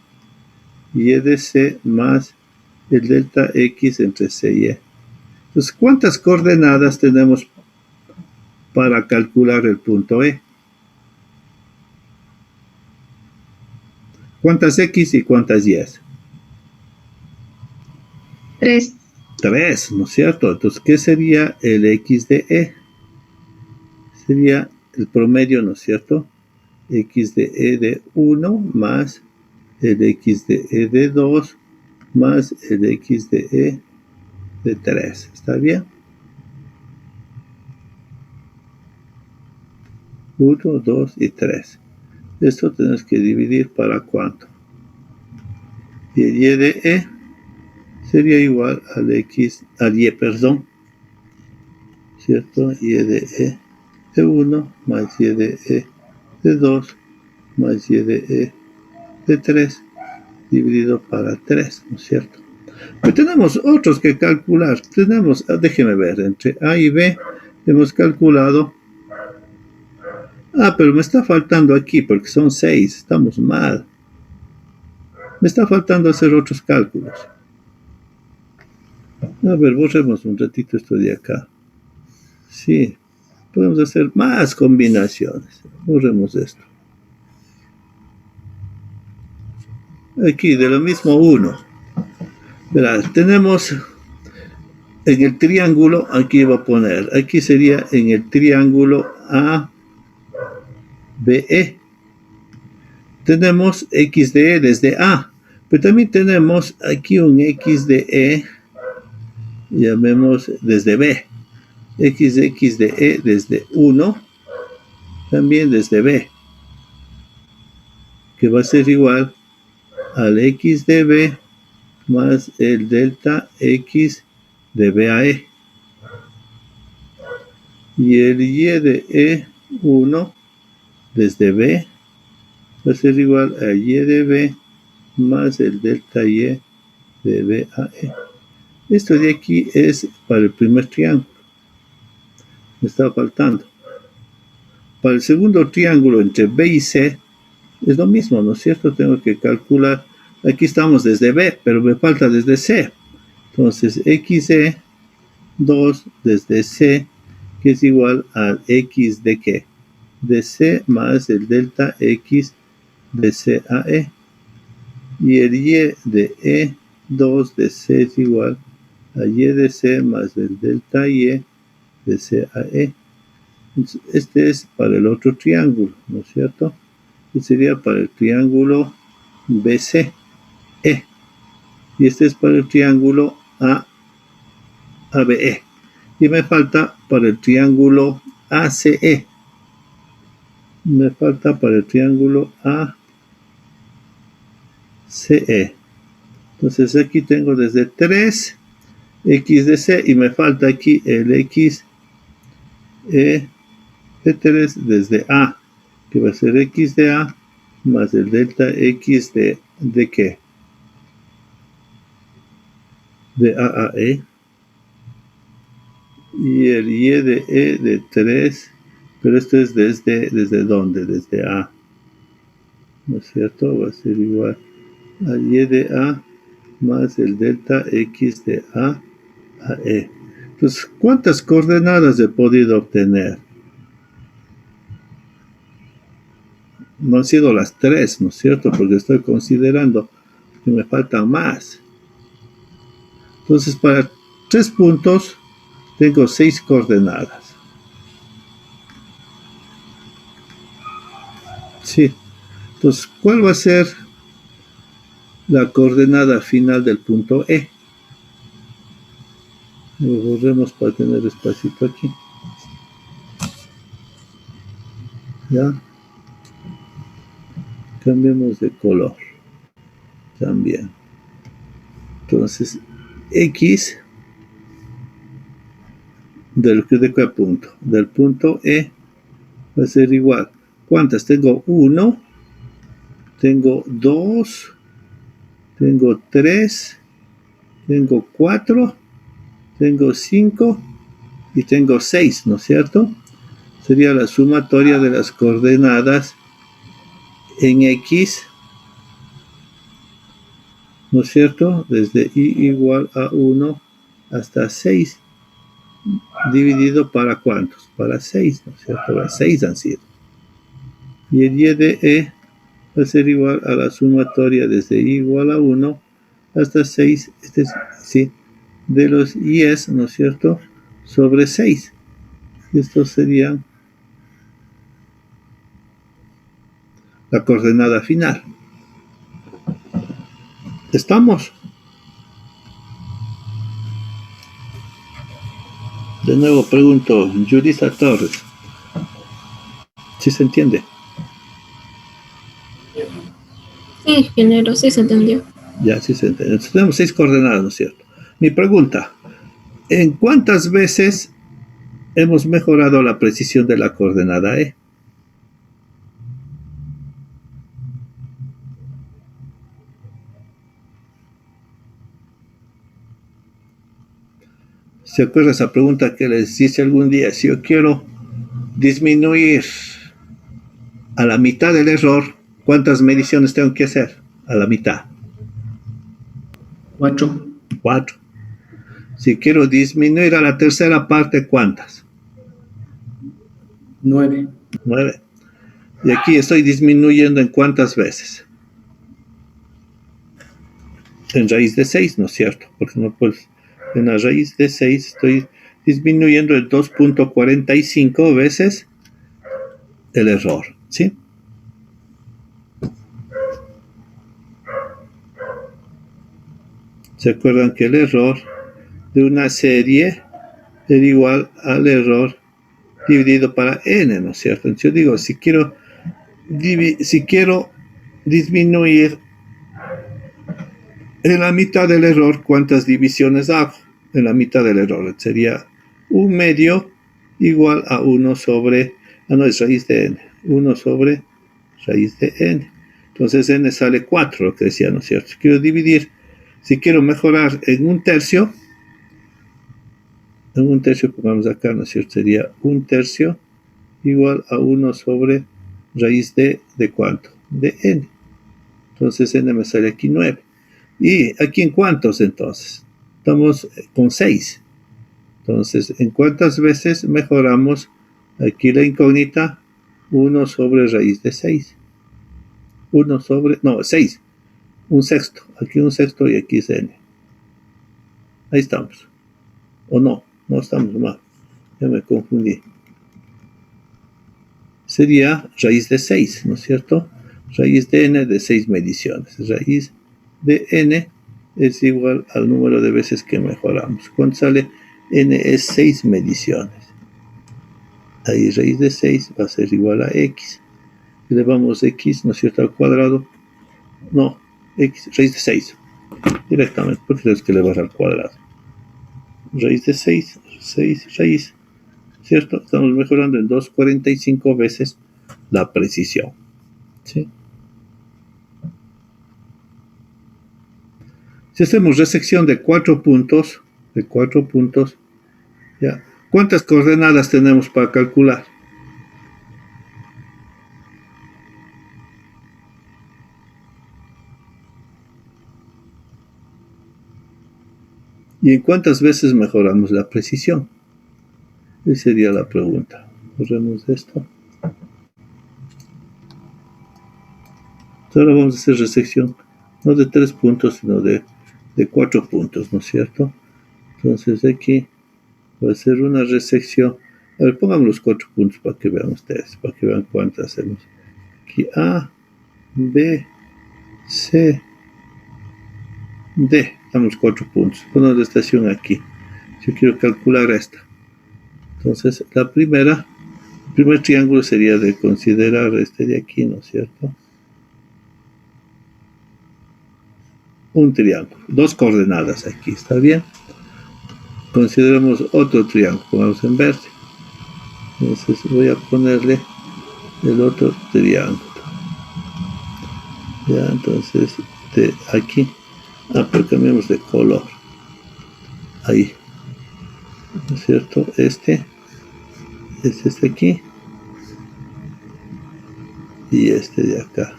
y de C más el delta X entre C y E. Entonces, ¿cuántas coordenadas tenemos para calcular el punto E? ¿Cuántas X y cuántas Y? 3. 3, ¿no es cierto? Entonces, ¿qué sería el X de E? Sería el promedio, ¿no es cierto? X de E de 1 más el X de E de 2 más el X de E de 3. ¿Está bien? 1, 2 y 3. Esto tenemos que dividir para cuánto. Y el Y de E sería igual al Y, perdón. ¿Cierto? Y de E de 1 más Y de E de 2 más Y de E de 3 dividido para 3, ¿no es cierto? Pero tenemos otros que calcular. Tenemos, déjeme ver, entre A y B hemos calculado. Pero me está faltando aquí porque son 6, estamos mal. Me está faltando hacer otros cálculos. A ver, borremos un ratito esto de acá. Sí, podemos hacer más combinaciones. Borremos esto. Aquí, de lo mismo 1. Verás, tenemos en el triángulo, aquí va a poner, aquí sería en el triángulo ABE. Tenemos X de E desde A, pero también tenemos aquí un X de E, llamemos desde B. X de E desde 1, también desde B, que va a ser igual al X de B más el delta X de B a E. Y el Y de E1 desde B va a ser igual a Y de B más el delta Y de B a E. Esto de aquí es para el primer triángulo. Me estaba faltando. Para el segundo triángulo entre B y C es lo mismo, ¿no es cierto? Tengo que calcular. Aquí estamos desde B, pero me falta desde C. Entonces, X de 2 desde C, que es igual a X de ¿qué? De C más el delta X de C a E. Y el Y de E2 de C es igual a Y de C más el delta Y de C a E. Entonces, este es para el otro triángulo, ¿no es cierto? Y sería para el triángulo BCE. Y este es para el triángulo ABE. Y me falta para el triángulo ACE. Me falta para el triángulo ACE. Entonces aquí tengo desde 3 X de C y me falta aquí el X de 3 desde A, que va a ser X de A más el delta X de ¿qué? De A a E. Y el Y de E de 3, pero esto es ¿desde dónde? Desde A. ¿No es cierto? Va a ser igual a Y de A más el delta X de A a E. Entonces, ¿cuántas coordenadas he podido obtener? No han sido las 3, ¿no es cierto? Porque estoy considerando que me faltan más. Entonces, para 3 puntos, tengo 6 coordenadas. Sí. Entonces, ¿cuál va a ser la coordenada final del punto E? Lo borremos para tener espacito aquí. ¿Ya? Cambiemos de color. También. Entonces, X ¿de qué punto? Del punto E va a ser igual. ¿Cuántas? Tengo 1, tengo 2, tengo 3, tengo 4, tengo 5 y tengo 6, ¿no es cierto? Sería la sumatoria de las coordenadas en X, ¿no es cierto? Desde y igual a 1 hasta 6, dividido para ¿cuántos? Para 6, ¿no es cierto? Para 6 han sido. Y el y de e va a ser igual a la sumatoria desde y igual a 1 hasta 6, sí, de los y's, ¿no es cierto? Sobre 6. Y estos serían la coordenada final. ¿Estamos? De nuevo pregunto, Judith Torres. ¿Sí se entiende? Sí, ingeniero, sí se entendió. Ya, sí se entiende. Entonces, tenemos 6 coordenadas, ¿no es cierto? Mi pregunta, ¿en cuántas veces hemos mejorado la precisión de la coordenada E? ¿Se acuerda esa pregunta que les hice algún día? Si yo quiero disminuir a la mitad del error, ¿cuántas mediciones tengo que hacer? A la mitad. 4. 4. Si quiero disminuir a la tercera parte, ¿cuántas? 9. 9. Y aquí estoy disminuyendo en cuántas veces. En raíz de 6, ¿no es cierto? Porque no pues, en la raíz de 6 estoy disminuyendo en 2.45 veces el error, ¿sí? ¿Se acuerdan que el error de una serie es igual al error dividido para n, ¿no es cierto? Entonces yo digo, si quiero disminuir en la mitad del error, ¿cuántas divisiones hago? En la mitad del error sería 1/2 igual a 1 sobre, no es raíz de n, 1 sobre raíz de n. Entonces n sale 4, lo que decía, ¿no es cierto? Si quiero dividir, si quiero mejorar en 1/3, pongamos acá, ¿no es cierto? Sería 1/3 igual a 1 sobre raíz ¿de cuánto? De n. Entonces n me sale aquí 9. ¿Y aquí en cuántos entonces? Estamos con 6. Entonces, ¿en cuántas veces mejoramos aquí la incógnita? 1 sobre raíz de 6. 6. 1/6. Aquí 1/6 y aquí es n. Ahí estamos. ¿O no? No estamos mal. Ya me confundí. Sería raíz de 6, ¿no es cierto? Raíz de n de 6 mediciones. Raíz de n es igual al número de veces que mejoramos. ¿Cuánto sale? N es 6 mediciones. Ahí raíz de 6 va a ser igual a x. Elevamos x, ¿no es cierto?, al cuadrado. No, x, raíz de 6. Directamente, porque tenemos que elevar al cuadrado. Raíz de 6, raíz. ¿Cierto? Estamos mejorando en 2.45 veces la precisión. ¿Sí? Si hacemos resección de 4 puntos, ¿ya? ¿Cuántas coordenadas tenemos para calcular? ¿Y en cuántas veces mejoramos la precisión? Esa sería la pregunta. Borremos esto. Ahora vamos a hacer resección, no de 3 puntos, sino de 4 puntos, ¿no es cierto? Entonces aquí va a ser una resección. A ver, pongamos los 4 puntos para que vean ustedes, para que vean cuántas hacemos. Aquí A, B, C, D. Damos 4 puntos. Ponemos la estación aquí. Yo quiero calcular esta. Entonces, el primer triángulo sería de considerar este de aquí, ¿no es cierto? Un triángulo, 2 coordenadas aquí, ¿está bien? Consideremos otro triángulo, pongamos en verde. Entonces voy a ponerle el otro triángulo. Ya, entonces, de aquí. Pero cambiamos de color. Ahí. ¿No es cierto? Este aquí. Y este de acá.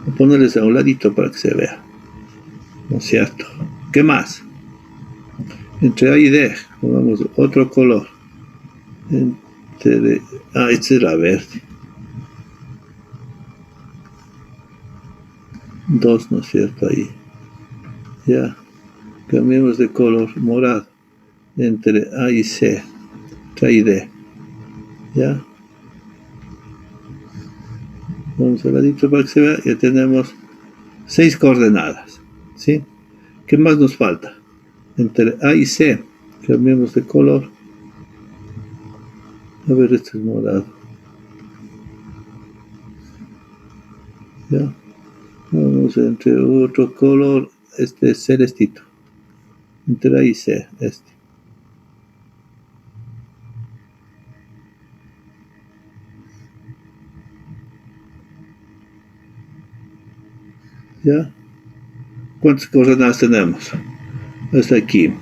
Voy a ponerles a un ladito para que se vea, ¿no es cierto? ¿Qué más? Entre A y D, pongamos otro color. Este era verde. 2, ¿no es cierto? Ahí. Ya. Cambiemos de color morado. Entre A y C. Entre A y D. Ya. Vamos al ladito para que se vea. Ya tenemos 6 coordenadas. ¿Sí? ¿Qué más nos falta? Entre A y C. Cambiemos de color. A ver, este es morado. Ya. Vamos entre otro color. Este es celestito. Entre A y C. Este. ¿Ya? ¿Cuántas coordenadas tenemos? Hasta aquí.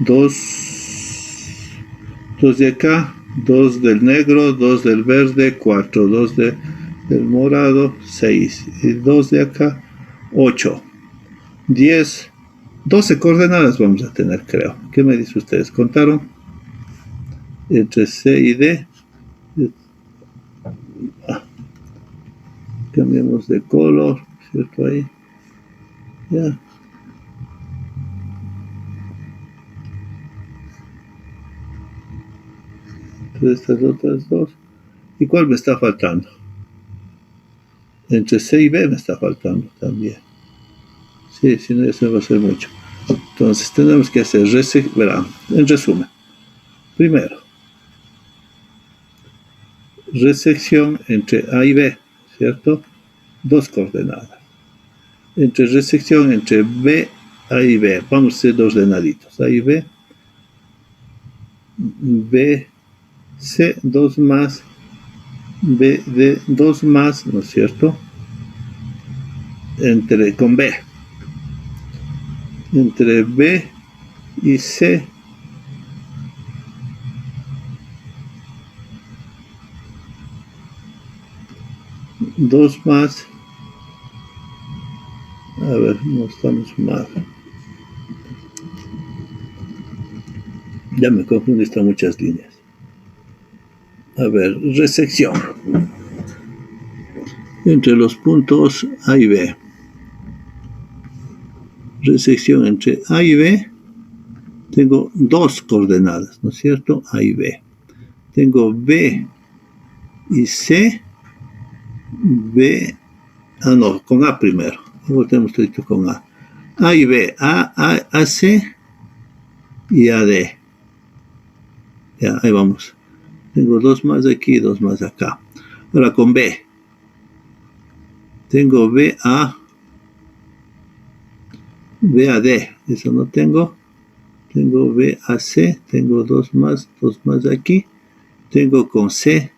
2 de acá, 2 del negro, 2 del verde, 4, 2 del morado, 6, y 2 de acá, 8, 10, 12 coordenadas vamos a tener, creo. ¿Qué me dicen ustedes? ¿Contaron? Entre C y D. Cambiamos de color, ¿cierto? Ahí. Ya. Entonces estas otras dos. ¿Y cuál me está faltando? Entre C y B me está faltando también. Sí, si no, eso va a ser mucho. Entonces tenemos que hacer, verán, en resumen. Primero, resección entre A y B, ¿cierto? 2 coordenadas. Entre resección entre B, A y B. Vamos a hacer 2 ordenaditos. A y B. B, C, 2 más. B, D, 2 más, ¿no es cierto? Con B. Entre B y C. Dos más. A ver, no estamos mal. Ya me confundí, están muchas líneas. A ver, resección. Entre los puntos A y B. Resección entre A y B. Tengo 2 coordenadas, ¿no es cierto? A y B. Tengo B y C. B. No, con A primero. Voltemos todo con A. A y B. A, C y A, D. Ya, ahí vamos. Tengo 2 más aquí y 2 más acá. Ahora con B. Tengo B a D. Eso no tengo. Tengo B a C. Tengo 2 más aquí. Tengo con C.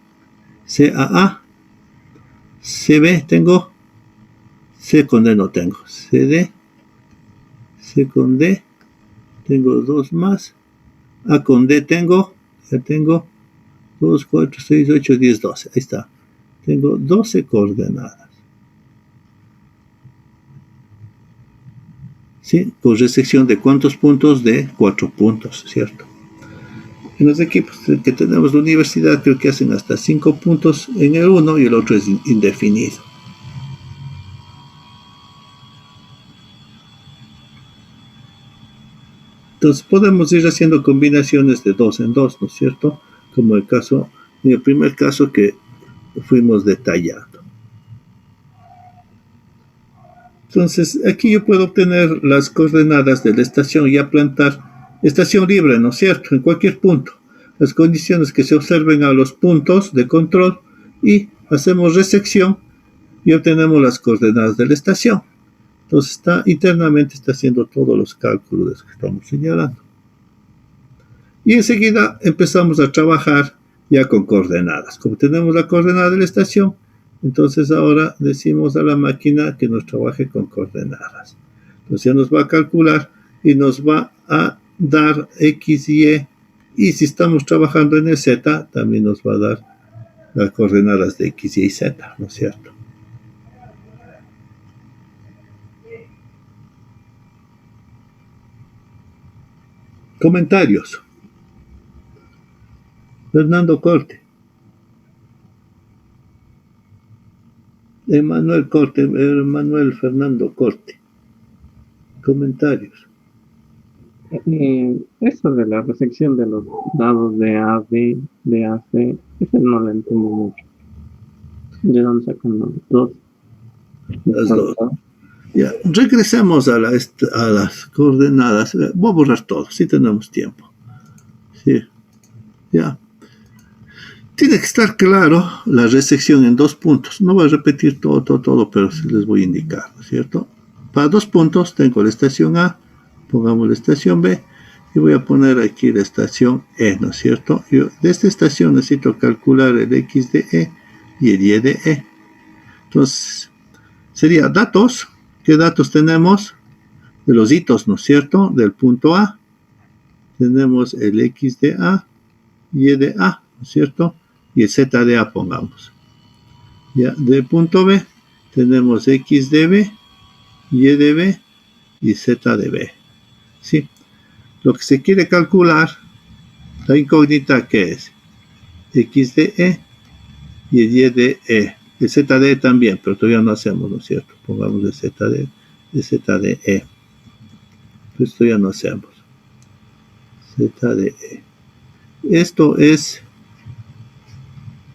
C a. CB tengo. C con D no tengo. CD. C con D. Tengo 2 más. A con D tengo. Ya tengo 2, 4, 6, 8, 10, 12. Ahí está. Tengo 12 coordenadas. ¿Sí? Con resección de ¿cuántos puntos? De 4 puntos, ¿cierto? En los equipos que tenemos de universidad creo que hacen hasta 5 puntos en el uno y el otro es indefinido. Entonces podemos ir haciendo combinaciones de 2 en 2, ¿no es cierto? Como en el primer caso que fuimos detallando. Entonces aquí yo puedo obtener las coordenadas de la estación y a plantar estación libre, ¿no es cierto? En cualquier punto. Las condiciones que se observen a los puntos de control y hacemos resección y obtenemos las coordenadas de la estación. Entonces internamente está haciendo todos los cálculos que estamos señalando. Y enseguida empezamos a trabajar ya con coordenadas. Como tenemos la coordenada de la estación, entonces ahora decimos a la máquina que nos trabaje con coordenadas. Entonces ya nos va a calcular y nos va a dar X y si estamos trabajando en el Z, también nos va a dar las coordenadas de X, Y y Z, ¿no es cierto? Comentarios. Fernando Corte. Emanuel Fernando Corte. Comentarios. Eso de la resección de los dados de AB, de AC, eso no lo entendí mucho. ¿De dónde sacan los dos? Las dos. Ya, regresemos a las coordenadas. Voy a borrar todo, si tenemos tiempo. Sí, ya. Tiene que estar claro la resección en 2 puntos. No voy a repetir todo, pero sí les voy a indicar, ¿no es cierto? Para 2 puntos tengo la estación A, pongamos la estación B, y voy a poner aquí la estación E, ¿no es cierto? Yo de esta estación necesito calcular el X de E y el Y de E. Entonces, sería datos. ¿Qué datos tenemos? De los hitos, ¿no es cierto? Del punto A. Tenemos el X de A, Y de A, ¿no es cierto? Y el Z de A, pongamos. Ya, del punto B, tenemos X de B, Y de B y Z de B. ¿Sí? Lo que se quiere calcular, la incógnita, ¿qué es? X de E y el Y de E. El Z de E también, pero todavía no hacemos, ¿no es cierto? Pongamos el Z de E. Esto ya no hacemos. Z de E. Esto es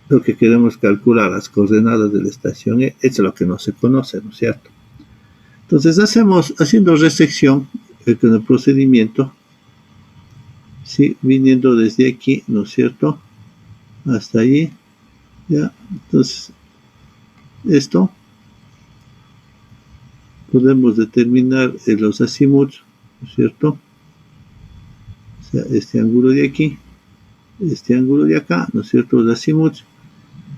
lo que queremos calcular, las coordenadas de la estación E. Esto es lo que no se conoce, ¿no es cierto? Entonces haciendo resección con el procedimiento, ¿sí? Viniendo desde aquí, ¿no es cierto? Hasta allí, ¿ya? Entonces, esto podemos determinar los azimuts, ¿no es cierto? O sea, este ángulo de aquí, este ángulo de acá, ¿no es cierto? Los azimuts,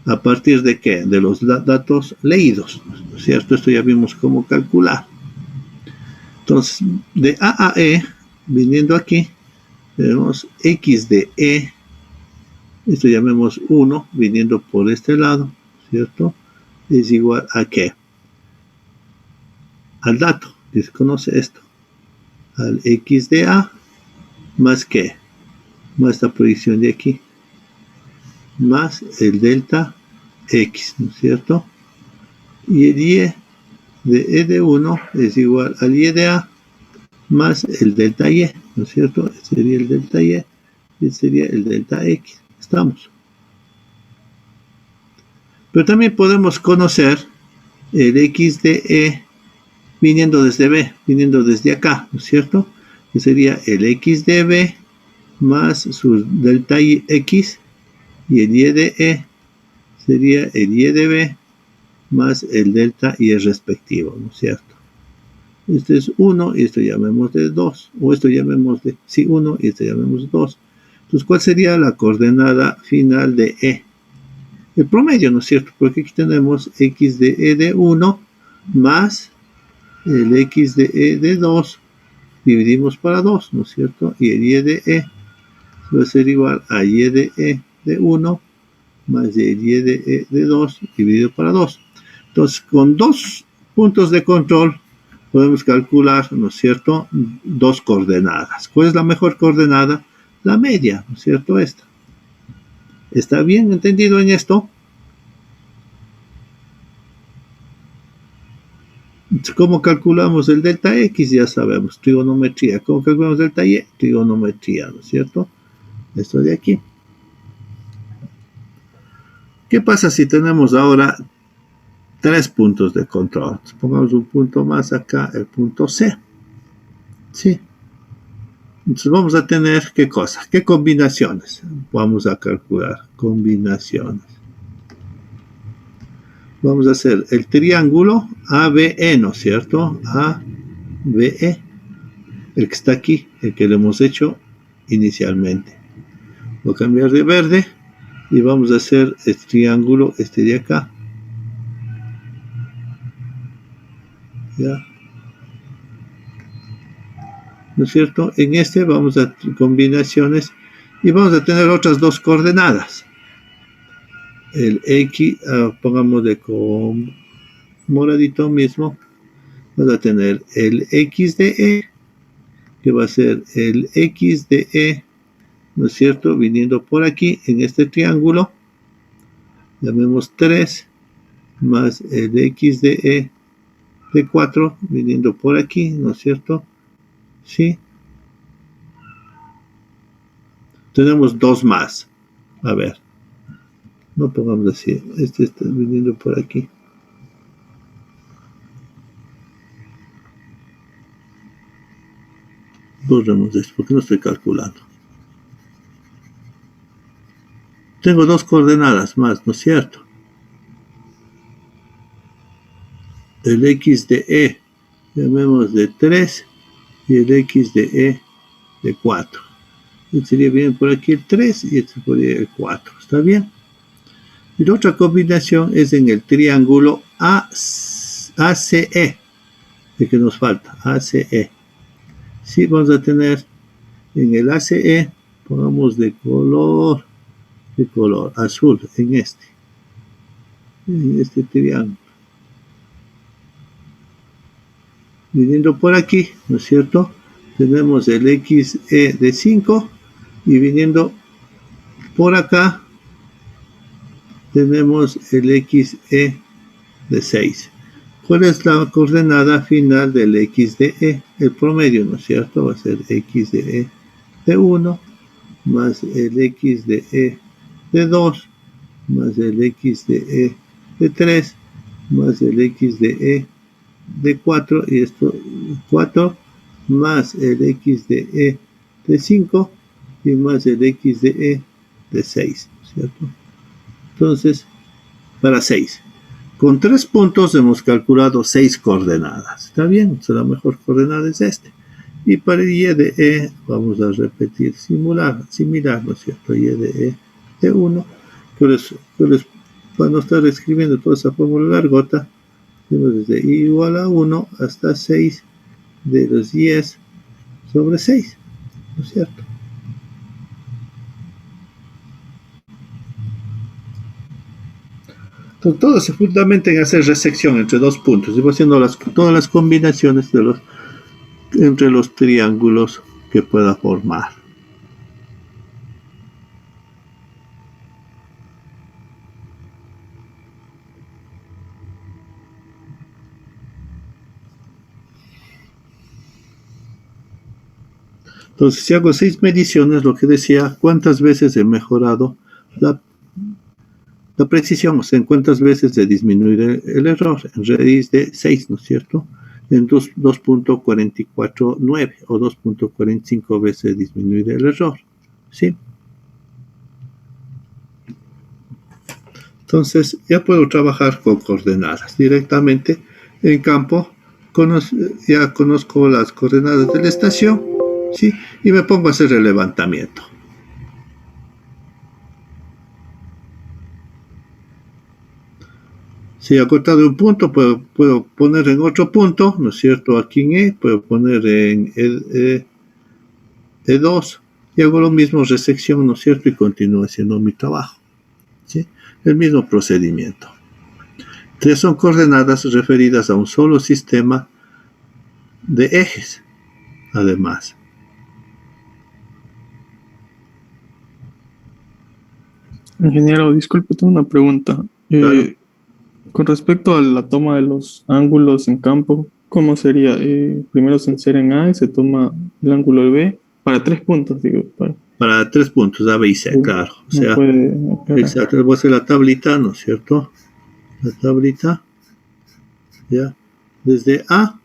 ¿a partir de qué? De los datos leídos, ¿no es cierto? Esto ya vimos cómo calcular. Entonces, de A a E, viniendo aquí, tenemos X de E, esto llamemos 1, viniendo por este lado, ¿cierto? Es igual a ¿qué? Al dato, que se conoce esto, al X de A, más ¿qué? Más esta proyección de aquí, más el delta X, ¿no es cierto? Y el Y de E de 1 es igual al Y de A, más el delta Y, ¿no es cierto? Este sería el delta Y, y este sería el delta X. Estamos. Pero también podemos conocer el X de E viniendo desde B, viniendo desde acá, ¿no es cierto? Que sería el X de B más su delta X, y el Y de E sería el Y de B más el delta Y respectivo, ¿no es cierto? Este es 1 y esto llamemos de 2, o esto llamemos de 1 y esto llamemos 2. Entonces, ¿cuál sería la coordenada final de E? El promedio, ¿no es cierto? Porque aquí tenemos X de E de 1 más el X de E de 2, dividimos para 2, ¿no es cierto? Y el Y de E va a ser igual a Y de E de 1 más el Y de E de 2 dividido para 2. Entonces, con 2 puntos de control podemos calcular, ¿no es cierto?, 2 coordenadas. ¿Cuál es la mejor coordenada? La media, ¿no es cierto? Esta. ¿Está bien entendido en esto? ¿Cómo calculamos el delta X? Ya sabemos, trigonometría. ¿Cómo calculamos delta Y? Trigonometría, ¿no es cierto? Esto de aquí. ¿Qué pasa si tenemos ahora 3 puntos de control? Pongamos un punto más acá, el punto C. ¿Sí? Entonces vamos a tener, ¿qué cosa? ¿Qué combinaciones? Vamos a calcular combinaciones. Vamos a hacer el triángulo ABE, ¿no es cierto? ABE. El que está aquí, el que lo hemos hecho inicialmente. Voy a cambiar de verde y vamos a hacer el triángulo este de acá. ¿Ya? ¿No es cierto? En este vamos a combinaciones y vamos a tener otras 2 coordenadas. El X, pongamos de con moradito mismo, vamos a tener el X de E, que va a ser el X de E, ¿no es cierto? Viniendo por aquí, en este triángulo, llamemos 3, más el X de E de 4, viniendo por aquí, ¿no es cierto? ¿Sí? Tenemos 2 más. A ver, no pongamos así, este está viniendo por aquí. Borremos esto, porque no estoy calculando. Tengo 2 coordenadas más, ¿no es cierto? El X de E, llamemos de 3, y el X de E de 4. Y sería bien por aquí el 3 y este sería el 4. ¿Está bien? Y la otra combinación es en el triángulo ACE, de que nos falta, ACE. Sí, vamos a tener en el ACE, pongamos de color azul, en este triángulo. Viniendo por aquí, ¿no es cierto? Tenemos el XE de 5 y viniendo por acá tenemos el XE de 6. ¿Cuál es la coordenada final del X de E? El promedio, ¿no es cierto? Va a ser X de E de 1 más el X de E de 2 más el X de E de 3 más el X de E de 4 y esto 4 más el X de E de 5 y más el X de E de 6, ¿cierto? Entonces, para 6. Con 3 puntos hemos calculado 6 coordenadas. ¿Está bien? Entonces la mejor coordenada es este. Y para el Y de E vamos a repetir similar, ¿no es cierto? Y de E de 1. Para no estar escribiendo toda esa fórmula largota, desde I igual a 1 hasta 6 de los 10 sobre 6, ¿no es cierto? Entonces, todo se fundamenta en hacer resección entre 2 puntos y va haciendo todas las combinaciones entre los triángulos que pueda formar. Entonces, si hago 6 mediciones, lo que decía, ¿cuántas veces he mejorado la precisión? O sea, ¿en cuántas veces he disminuido el error? En raíz de 6, ¿no es cierto? En 2.449 o 2.45 veces he disminuido el error. ¿Sí? Entonces, ya puedo trabajar con coordenadas directamente en campo. Ya conozco las coordenadas de la estación, ¿sí? Y me pongo a hacer el levantamiento. Si he cortado un punto, puedo poner en otro punto, ¿no es cierto? Aquí en E, puedo poner en E2 y hago lo mismo, resección, ¿no es cierto? Y continúo haciendo mi trabajo, ¿sí? El mismo procedimiento. 3 son coordenadas referidas a un solo sistema de ejes, además. Ingeniero, disculpe, tengo una pregunta. Claro. Con respecto a la toma de los ángulos en campo, ¿cómo sería? Primero se insere en A y se toma el ángulo B para 3 puntos, digo. Para 3 puntos, A, B y C, Sí, claro. O sea, no exacto, voy a hacer la tablita, ¿no es cierto? La tablita, ya, desde A,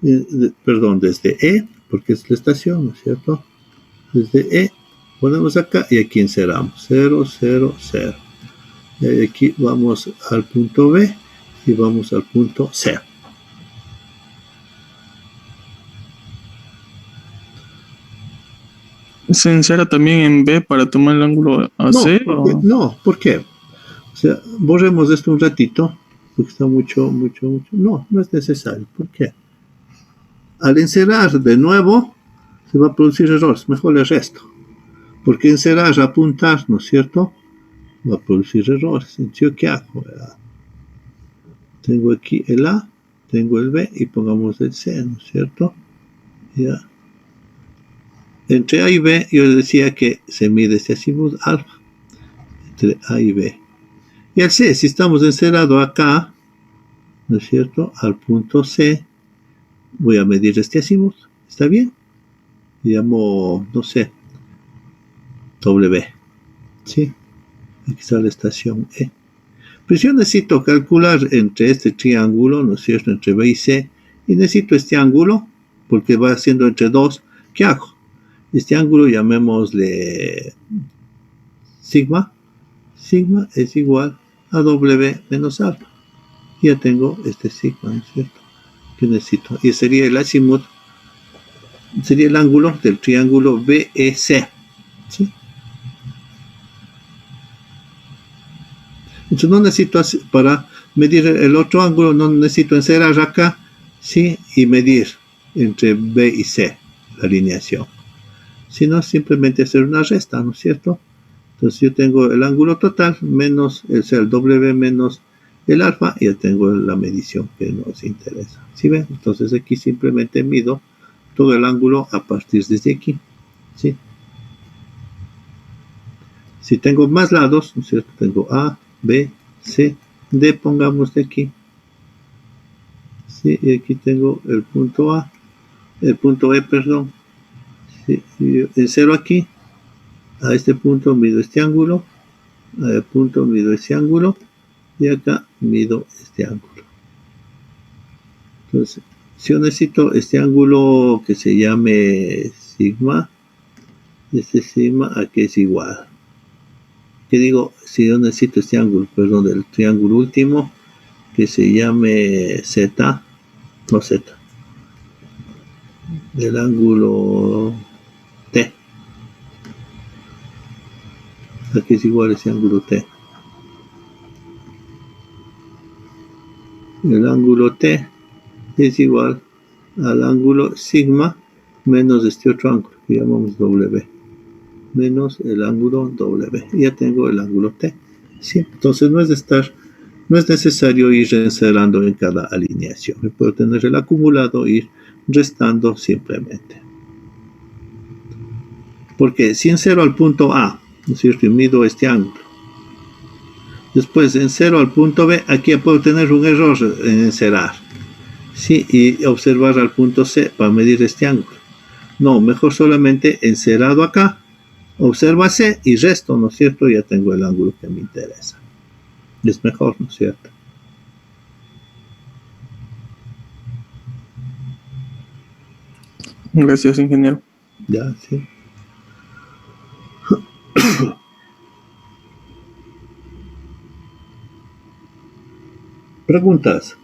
desde E, porque es la estación, ¿no es cierto? Desde E, ponemos acá y aquí encerramos, 0, 0, 0. Y aquí vamos al punto B y vamos al punto C. ¿Se insera también en B para tomar el ángulo AC? No, ¿por qué? O sea, borremos esto un ratito, porque está mucho. No es necesario. ¿Por qué? Al encerrar de nuevo, se va a producir errores. Mejor el resto. Porque encerrar, apuntar, ¿no es cierto? Va a producir errores. Entonces, ¿qué hago? Tengo aquí el A, tengo el B y pongamos el C, ¿no es cierto? Ya. Entre A y B, yo decía que se mide este azimut alfa. Entre A y B. Y al C, si estamos encerrados acá, ¿no es cierto? Al punto C, voy a medir este azimut. ¿Está bien? Llamo, no sé, W. ¿Sí? Aquí está la estación E. Pues yo necesito calcular entre este triángulo, ¿no es cierto? Entre B y C. Y necesito este ángulo, porque va siendo entre dos. ¿Qué hago? Este ángulo llamémosle sigma. Sigma es igual a W menos alfa. Ya tengo este sigma, ¿no es cierto? Que necesito. Y sería el azimut, sería el ángulo del triángulo BEC. ¿Sí? Entonces no necesito, para medir el otro ángulo, no necesito encerrar acá, ¿sí? Y medir entre B y C la alineación. Sino simplemente hacer una resta, ¿no es cierto? Entonces yo tengo el ángulo total menos el W menos el alfa, y ya tengo la medición que nos interesa. ¿Sí ven? Entonces aquí simplemente mido todo el ángulo a partir desde aquí. ¿Sí? Si tengo más lados, ¿no es cierto? Tengo A, B, C, D, pongamos de aquí. ¿Sí? Y aquí tengo el punto A, el punto E, perdón. ¿Sí? Y en cero aquí, a este punto mido este ángulo, a este punto mido este ángulo, y acá mido este ángulo. Entonces, si yo necesito este ángulo que se llame sigma, este sigma aquí es igual. ¿Qué digo? Si yo necesito este ángulo, perdón, del triángulo último, que se llame Z, no Z, del ángulo T. Aquí es igual ese ángulo T. El ángulo T es igual al ángulo sigma menos este otro ángulo que llamamos W, menos el ángulo W. Ya tengo el ángulo T. ¿Sí? Entonces no es necesario ir encerrando en cada alineación. Yo puedo tener el acumulado e ir restando simplemente. Porque si encero al punto A, ¿no es cierto? Y mido este ángulo. Después encero al punto B, aquí ya puedo tener un error en encerar. Sí, y observar al punto C para medir este ángulo. No, mejor solamente encerado acá, observa C y resto, ¿no es cierto? Ya tengo el ángulo que me interesa. Es mejor, ¿no es cierto? Gracias, ingeniero. Ya, sí. Preguntas.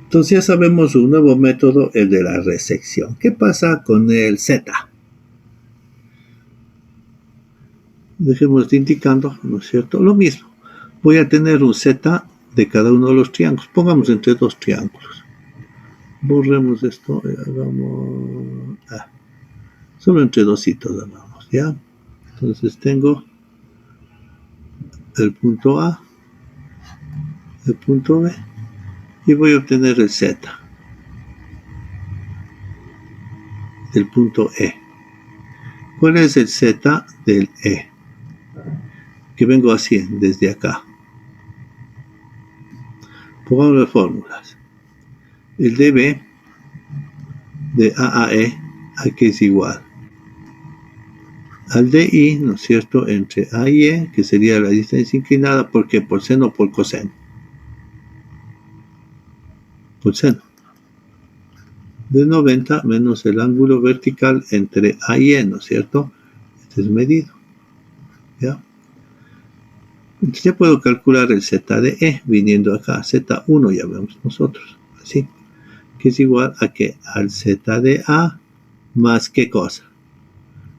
Entonces ya sabemos un nuevo método, el de la resección. ¿Qué pasa con el Z? Dejemos de indicando, ¿no es cierto? Lo mismo. Voy a tener un Z de cada uno de los triángulos. Pongamos entre dos triángulos. Borremos esto y hagamos... solo entre dos hitos hagamos, ¿ya? Entonces tengo el punto A, el punto B, y voy a obtener el Z del punto E. ¿Cuál es el Z del E? Que vengo así, desde acá. Pongamos las fórmulas. El dB de A a E, aquí es igual al DI, ¿no es cierto?, entre A y E, que sería la distancia inclinada, ¿por qué? Por seno o por coseno. Por seno. De 90 menos el ángulo vertical entre A y E, ¿no es cierto? Este es medido. ¿Ya? Entonces ya puedo calcular el Z de E viniendo acá. Z1 ya vemos nosotros. Así. Que es igual a que al Z de A más ¿qué cosa?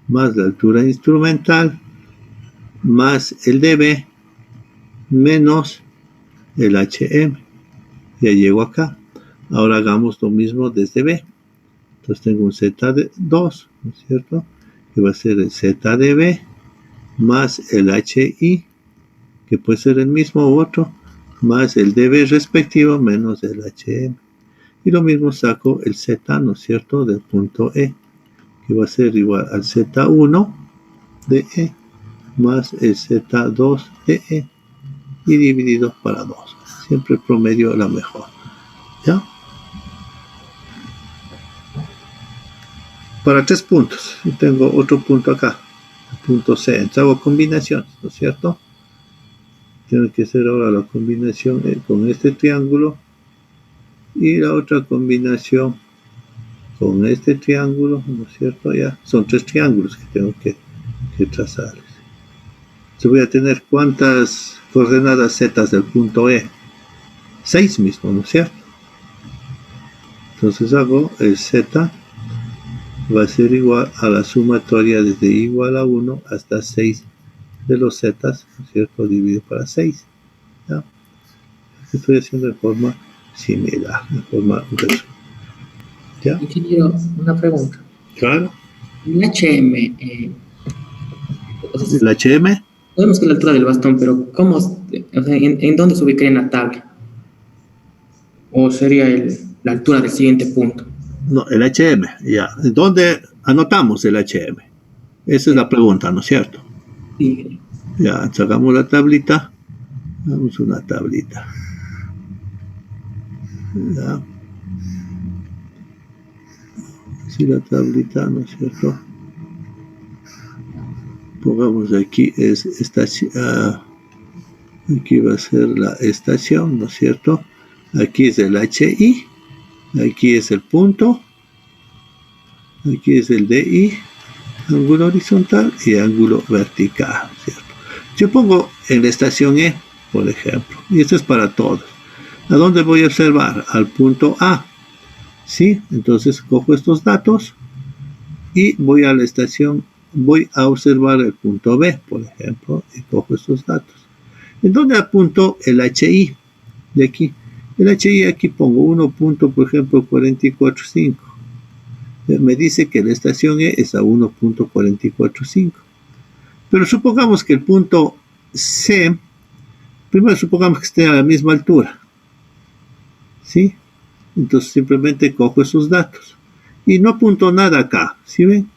Más la altura instrumental, más el dB, menos el HM. Ya llego acá. Ahora hagamos lo mismo desde B. Entonces tengo un Z de 2, ¿no es cierto? Que va a ser el Z de B más el HI, que puede ser el mismo u otro, más el DB respectivo menos el HM. Y lo mismo saco el Z, ¿no es cierto?, del punto E, que va a ser igual al Z1 de E más el Z2 de E y dividido para 2. Siempre el promedio la mejor. ¿Ya? Para 3 puntos. Y tengo otro punto acá. El punto C. Entonces hago combinación, ¿no es cierto? Tiene que ser ahora la combinación con este triángulo y la otra combinación con este triángulo, ¿no es cierto? Ya son 3 triángulos que tengo que trazarles. Entonces voy a tener ¿cuántas coordenadas Z del punto E? 6 mismo, ¿no es cierto? Entonces hago el Z va a ser igual a la sumatoria desde igual a 1 hasta 6 de los Z, ¿no es cierto?, dividido para 6. ¿Ya? Estoy haciendo de forma similar, de forma resumen. ¿Ya? Ingeniero, una pregunta. Claro. El HM, El HM, sabemos que es la altura del bastón, pero ¿cómo, o sea, en dónde se ubicaría en la tabla? ¿O sería la altura del siguiente punto? no, el HM, ya. ¿Dónde anotamos el HM? Esa es la pregunta, ¿no es cierto? Sí. Ya, sacamos la tablita. Damos una tablita. Ya. Sí, la tablita, ¿no es cierto? Pongamos aquí, es estación. Aquí va a ser la estación, ¿no es cierto? Aquí es el HI. Aquí es el punto. Aquí es el DI. Ángulo horizontal y ángulo vertical, ¿cierto? Yo pongo en la estación E, por ejemplo, y esto es para todos. ¿A dónde voy a observar? Al punto A, ¿sí? Entonces cojo estos datos y voy a la estación, voy a observar el punto B, por ejemplo, y cojo estos datos. ¿En dónde apunto el HI? De aquí. El HI aquí pongo 1 punto, por ejemplo, 44.5. Me dice que la estación E es a 1.445. Pero supongamos que el punto C, primero supongamos que esté a la misma altura. ¿Sí? Entonces simplemente cojo esos datos. Y no apunto nada acá. ¿Sí ven?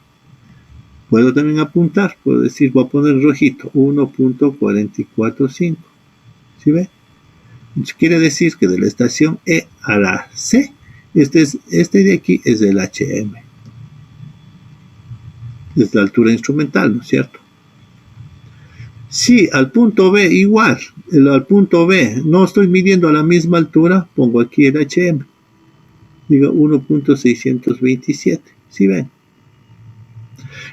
Puedo también apuntar. Puedo decir, voy a poner rojito, 1.445. ¿Sí ven? Entonces quiere decir que de la estación E a la C, este de aquí es el HM. Es la altura instrumental, ¿no es cierto? Si al punto B igual, al punto B no estoy midiendo a la misma altura, pongo aquí el HM. Digo 1.627. ¿Sí ven?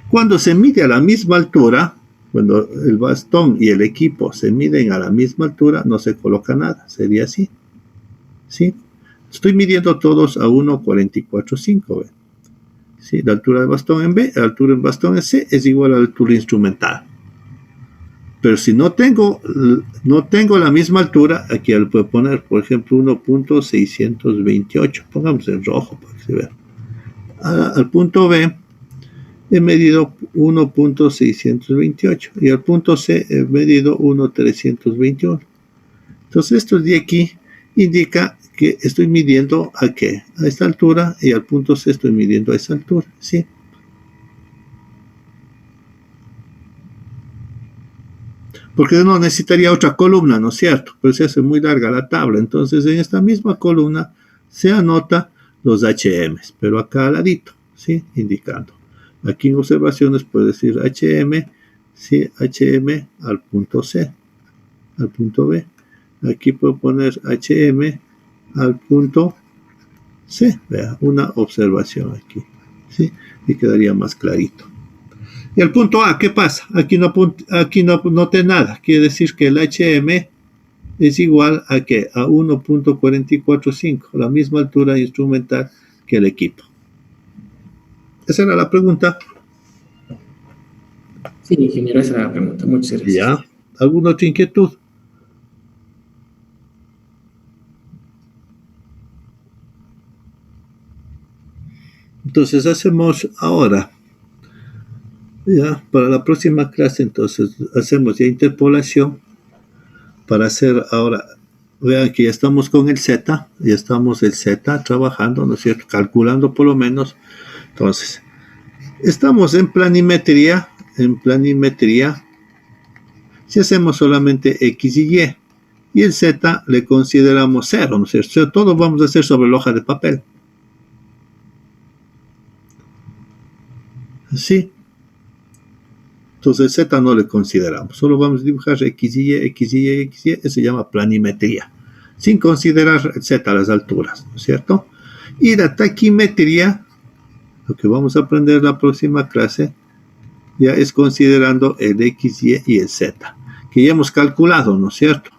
Cuando se mide a la misma altura, cuando el bastón y el equipo se miden a la misma altura, no se coloca nada. Sería así. ¿Sí? Estoy midiendo todos a 1.445. ¿Ven? ¿Sí? La altura del bastón en B, la altura del bastón en C es igual a la altura instrumental. Pero si no tengo la misma altura, aquí le puedo poner, por ejemplo, 1.628. Pongamos en rojo para que se vea. Al punto B he medido 1.628 y al punto C he medido 1.321. Entonces esto de aquí indica que estoy midiendo a qué, a esta altura, y al punto C estoy midiendo a esa altura, ¿sí? Porque no necesitaría otra columna, ¿no es cierto? Pero se hace muy larga la tabla. Entonces en esta misma columna se anota los HMs, pero acá al ladito, ¿sí? Indicando. Aquí en observaciones puedo decir HM, ¿sí? HM al punto C, al punto B. Aquí puedo poner HM al punto C. Vea, una observación aquí, ¿sí? Y quedaría más clarito. Y el punto A, ¿qué pasa? Aquí no noté nada. Quiere decir que el HM es igual a ¿qué? A 1.445, la misma altura instrumental que el equipo. Esa era la pregunta. Sí, ingeniero, esa era la pregunta. Muchas gracias. ¿Ya? ¿Alguna otra inquietud? Entonces hacemos ahora, ya, para la próxima clase, entonces hacemos ya interpolación para hacer ahora vean que ya estamos con el Z, ya estamos el Z trabajando, ¿no es cierto? Calculando por lo menos. Entonces, estamos en planimetría, si hacemos solamente X y Y, y el Z le consideramos 0, ¿no es cierto? O sea, todo vamos a hacer sobre la hoja de papel. Así. Entonces el Z no le consideramos, solo vamos a dibujar X y Y, X y Y, X y Y, eso se llama planimetría, sin considerar el Z a las alturas, ¿no es cierto? Y la taquimetría, lo que vamos a aprender en la próxima clase, ya es considerando el X, Y y el Z, que ya hemos calculado, ¿no es cierto?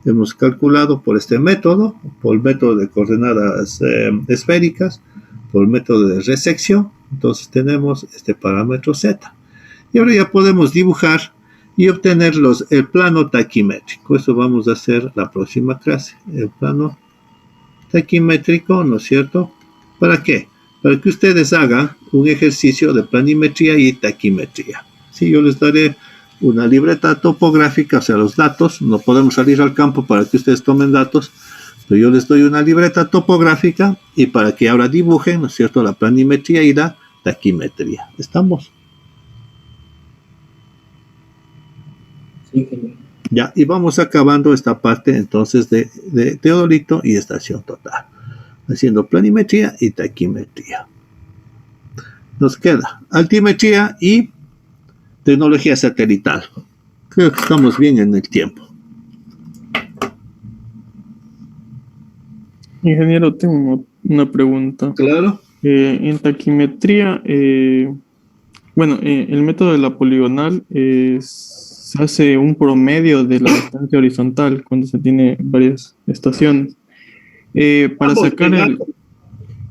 Hemos calculado por este método, por el método de coordenadas esféricas, por el método de resección. Entonces tenemos este parámetro Z. Y ahora ya podemos dibujar y obtener el plano taquimétrico. Eso vamos a hacer la próxima clase. El plano taquimétrico, ¿no es cierto? ¿Para qué? Para que ustedes hagan un ejercicio de planimetría y taquimetría. Sí, yo les daré una libreta topográfica, o sea, los datos. No podemos salir al campo para que ustedes tomen datos, pero yo les doy una libreta topográfica y para que ahora dibujen, ¿no es cierto?, la planimetría y la taquimetría. ¿Estamos? Sí, ingeniero. Ya, y vamos acabando esta parte entonces de teodolito y estación total, haciendo planimetría y taquimetría. Nos queda altimetría y tecnología satelital. Creo que estamos bien en el tiempo. Ingeniero, tengo una pregunta. Claro. En taquimetría, el método de la poligonal se hace un promedio de la distancia horizontal cuando se tiene varias estaciones. Para sacar el...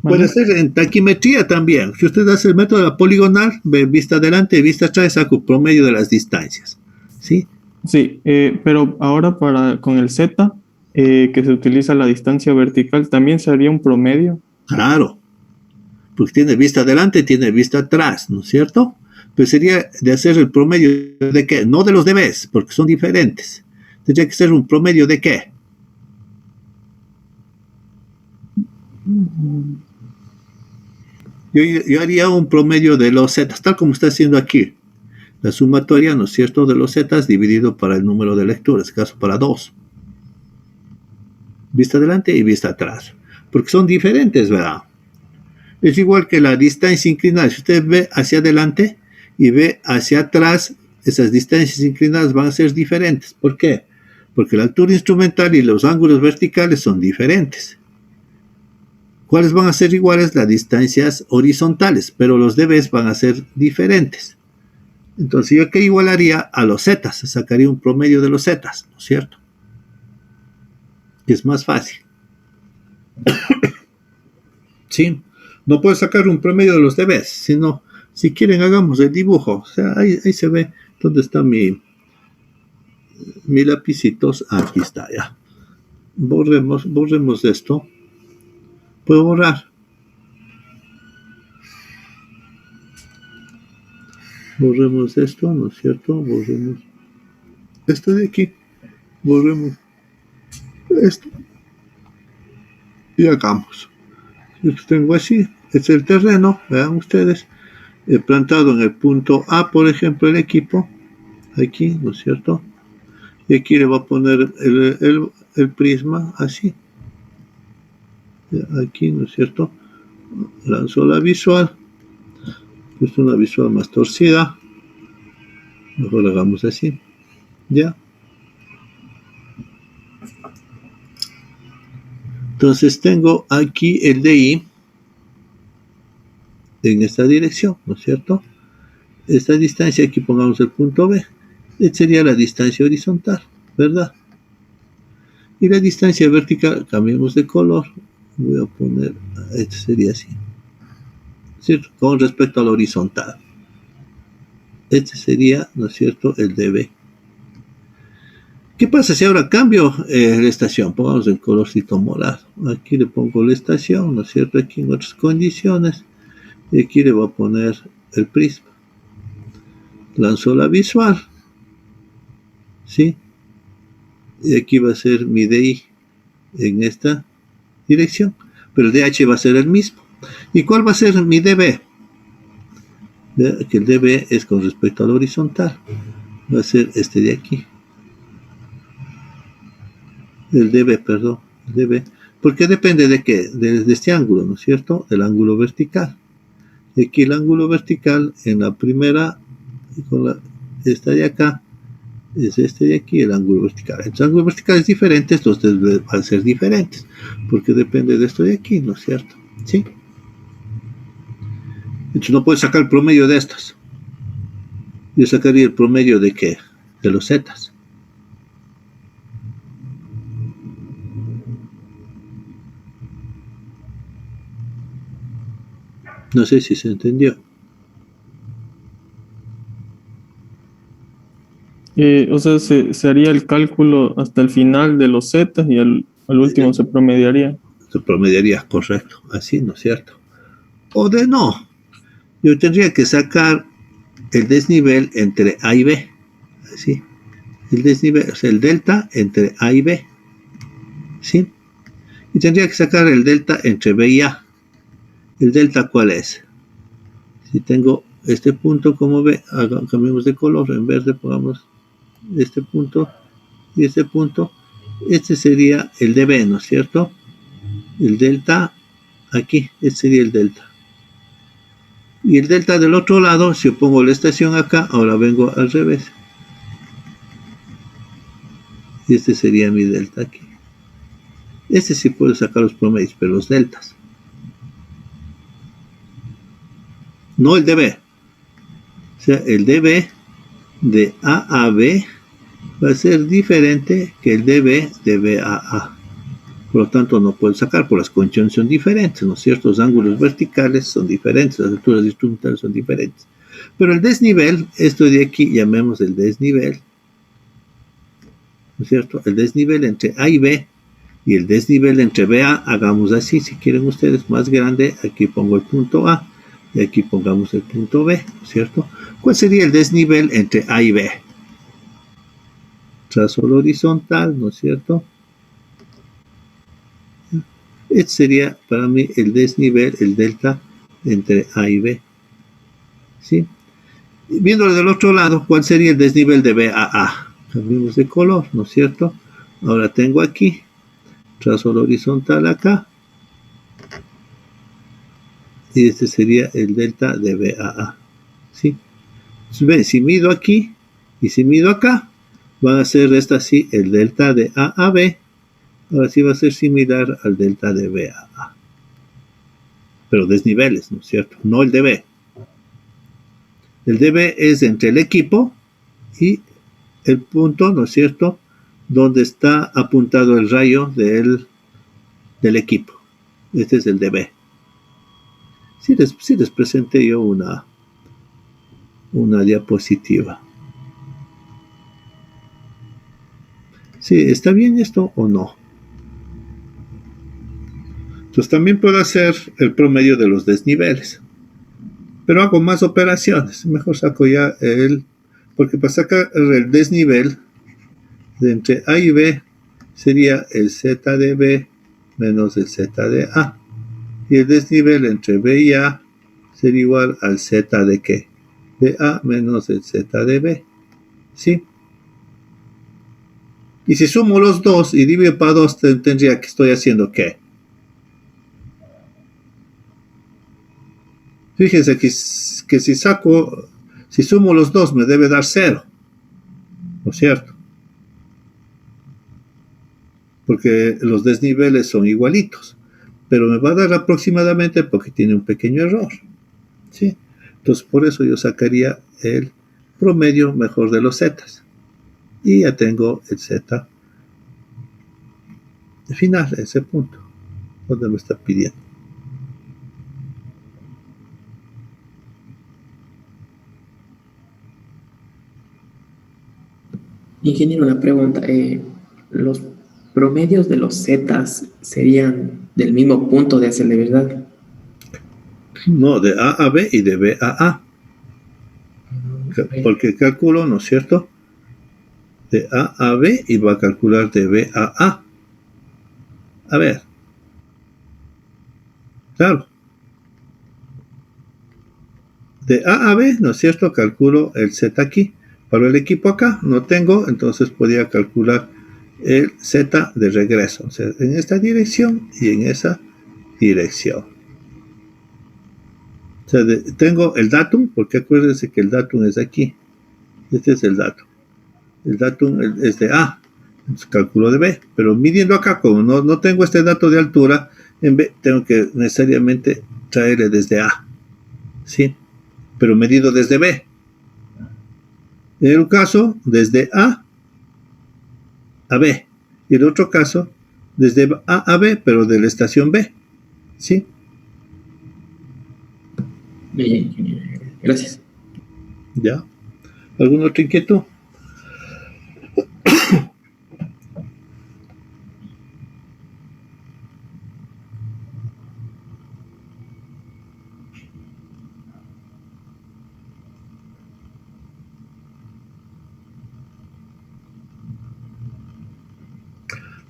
Puede ser en taquimetría también. Si usted hace el método de la poligonal, ve vista adelante y vista atrás, saca un promedio de las distancias. ¿Sí? Sí, pero ahora con el Z, que se utiliza la distancia vertical, ¿también se haría un promedio? Claro. Porque tiene vista adelante y tiene vista atrás, ¿no es cierto? Pero sería de hacer el promedio de qué, no de los dBs, porque son diferentes. Tendría que ser un promedio de qué. Yo haría un promedio de los Z, tal como está haciendo aquí. La sumatoria, ¿no es cierto?, de los Z dividido para el número de lecturas, en este caso para 2. Vista adelante y vista atrás. Porque son diferentes, ¿verdad? Es igual que la distancia inclinada. Si usted ve hacia adelante y ve hacia atrás, esas distancias inclinadas van a ser diferentes. ¿Por qué? Porque la altura instrumental y los ángulos verticales son diferentes. ¿Cuáles van a ser iguales? Las distancias horizontales, pero los dBs van a ser diferentes. Entonces, ¿yo qué igualaría? A los zetas, sacaría un promedio de los zetas, ¿no es cierto? Que es más fácil. ¿Sí? No puedo sacar un promedio de los dBs, sino, si quieren, hagamos el dibujo. O sea, ahí se ve dónde está mi lapicitos. Aquí está, ya. Borremos esto. Puedo borrar. Borremos esto, ¿no es cierto? Borremos esto de aquí. Borremos esto. Y hagamos. Yo tengo así. Es el terreno, vean ustedes. He plantado en el punto A, por ejemplo, el equipo. Aquí, ¿no es cierto? Y aquí le voy a poner el prisma así. Aquí, ¿no es cierto? Lanzo la visual. Es una visual más torcida. Mejor la hagamos así. ¿Ya? Entonces tengo aquí el DI en esta dirección, ¿no es cierto? Esta distancia, aquí pongamos el punto B. Esta sería la distancia horizontal, ¿verdad? Y la distancia vertical, cambiemos de color. Voy a poner, este sería así. ¿Cierto? Con respecto al horizontal. Este sería, ¿no es cierto?, el dB. ¿Qué pasa si ahora cambio la estación? Pongamos el colorcito morado. Aquí le pongo la estación, ¿no es cierto?, aquí en otras condiciones. Y aquí le voy a poner el prisma. Lanzo la visual. ¿Sí? Y aquí va a ser mi DI. en esta dirección, pero el DH va a ser el mismo. ¿Y cuál va a ser mi DB? Que el DB es con respecto al horizontal, va a ser este de aquí, el DB, perdón, el DB, porque depende de qué, de este ángulo, ¿no es cierto? El ángulo vertical. Y aquí el ángulo vertical en la primera, esta de acá, es este de aquí, el ángulo vertical. El ángulo vertical es diferente, estos van a ser diferentes, porque depende de esto de aquí, ¿no es cierto? ¿Sí? Entonces no puedes sacar el promedio de estas. Yo sacaría el promedio de qué? De los zetas. No sé si se entendió. O sea, se haría el cálculo hasta el final de los zetas y al último se promediaría. Se promediaría, correcto. Así, ¿no es cierto? O de no. Yo tendría que sacar el desnivel entre A y B. Así. El desnivel, o sea, el delta entre A y B. ¿Sí? Y tendría que sacar el delta entre B y A. ¿El delta cuál es? Si tengo este punto como B, cambiemos de color, en verde pongamos este punto y este punto. Este sería el de B, ¿no es cierto? El delta aquí, este sería el delta. Y el delta del otro lado, si yo pongo la estación acá, ahora vengo al revés. Y este sería mi delta aquí. Este sí puedo sacar los promedios, pero los deltas. No el dB. O sea, el dB de A a B va a ser diferente que el dB de B a A. Por lo tanto, no puedo sacar, por las condiciones son diferentes, ¿no es cierto? Los ángulos verticales son diferentes, las alturas instrumentales son diferentes. Pero el desnivel, esto de aquí, llamemos el desnivel, ¿no es cierto? El desnivel entre A y B y el desnivel entre B a A, hagamos así, si quieren ustedes, más grande, aquí pongo el punto A y aquí pongamos el punto B, ¿no es cierto? ¿Cuál sería el desnivel entre A y B? Trazo horizontal, ¿no es cierto? Este sería para mí el desnivel, el delta entre A y B. ¿Sí? Viéndolo del otro lado, ¿cuál sería el desnivel de B a A? Cambiamos de color, ¿no es cierto? Ahora tengo aquí, trazo horizontal acá. Y este sería el delta de B a A. ¿Sí? Entonces, ven, si mido aquí y si mido acá, van a ser esta así, el delta de A a B. Ahora sí va a ser similar al delta de B a A. Pero desniveles, ¿no es cierto? No el de B. El dB es entre el equipo y el punto, ¿no es cierto?, donde está apuntado el rayo del equipo. Este es el dB. Sí les presenté yo una diapositiva. Sí, ¿está bien esto o no? Entonces también puedo hacer el promedio de los desniveles. Pero hago más operaciones. Mejor saco ya porque para sacar el desnivel de entre A y B sería el Z de B menos el Z de A. Y el desnivel entre B y A sería igual al Z de ¿qué? De A menos el Z de B. ¿Sí? Y si sumo los dos y divido para 2, tendría que estoy haciendo ¿qué? Fíjense que si sumo los dos me debe dar 0, ¿no es cierto? Porque los desniveles son igualitos, pero me va a dar aproximadamente porque tiene un pequeño error, ¿sí? Entonces por eso yo sacaría el promedio mejor de los zetas y ya tengo el z final, ese punto donde me está pidiendo. Ingeniero, una pregunta. ¿Los promedios de los zetas serían del mismo punto de hacerle, verdad? No, de A a B y de B a A. Porque calculo, ¿no es cierto?, de A a B y va a calcular de B a A. A ver. Claro. De A a B, ¿no es cierto? Calculo el Z aquí. Para el equipo acá no tengo, entonces podía calcular el Z de regreso. O sea, en esta dirección y en esa dirección. O sea, tengo el datum, porque acuérdense que el datum es aquí. Este es el datum. El datum es de A. Entonces calculo de B. Pero midiendo acá, como no tengo este dato de altura, en B tengo que necesariamente traerle desde A. ¿Sí? Pero medido desde B. En un caso, desde A a B. Y en otro caso, desde A a B, pero de la estación B. ¿Sí? Bien, ingeniero. Gracias. ¿Ya? ¿Algún otro inquietud?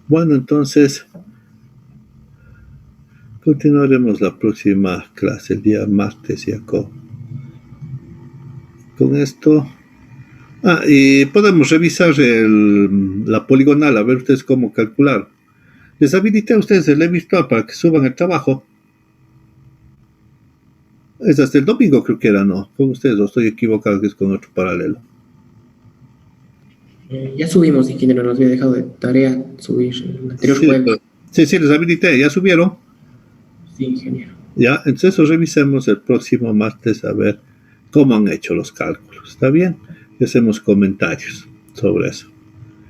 Bueno, entonces continuaremos la próxima clase, el día martes, ya con esto. Y podemos revisar la poligonal, a ver ustedes cómo calcular. Les habilité a ustedes el virtual para que suban el trabajo. Es hasta el domingo, creo que era, ¿no? Con ustedes, o estoy equivocado, que es con otro paralelo. Ya subimos, ingeniero, nos había dejado de tarea subir el anterior jueves. Sí, les habilité, ¿ya subieron? Sí, ingeniero. Ya, entonces eso revisemos el próximo martes a ver cómo han hecho los cálculos. ¿Está bien? Y hacemos comentarios sobre eso.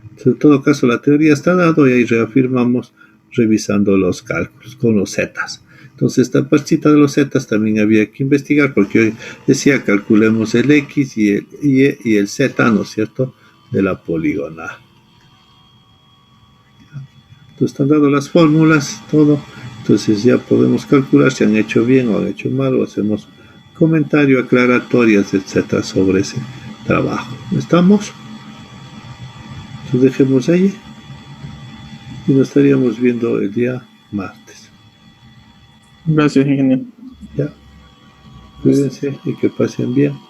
Entonces, en todo caso, la teoría está dada y ahí reafirmamos revisando los cálculos con los zetas. Entonces, esta partita de los zetas también había que investigar porque hoy decía calculemos el X y el Y y el Z, ¿no es cierto?, de la poligonal. Entonces, están dadas las fórmulas, todo. Entonces, ya podemos calcular si han hecho bien o han hecho mal, o hacemos comentarios, aclaratorias, etcétera, sobre ese trabajo. ¿Estamos? Entonces, dejemos ahí y nos estaríamos viendo el día martes. Gracias, ingeniero. Ya. Cuídense y que pasen bien.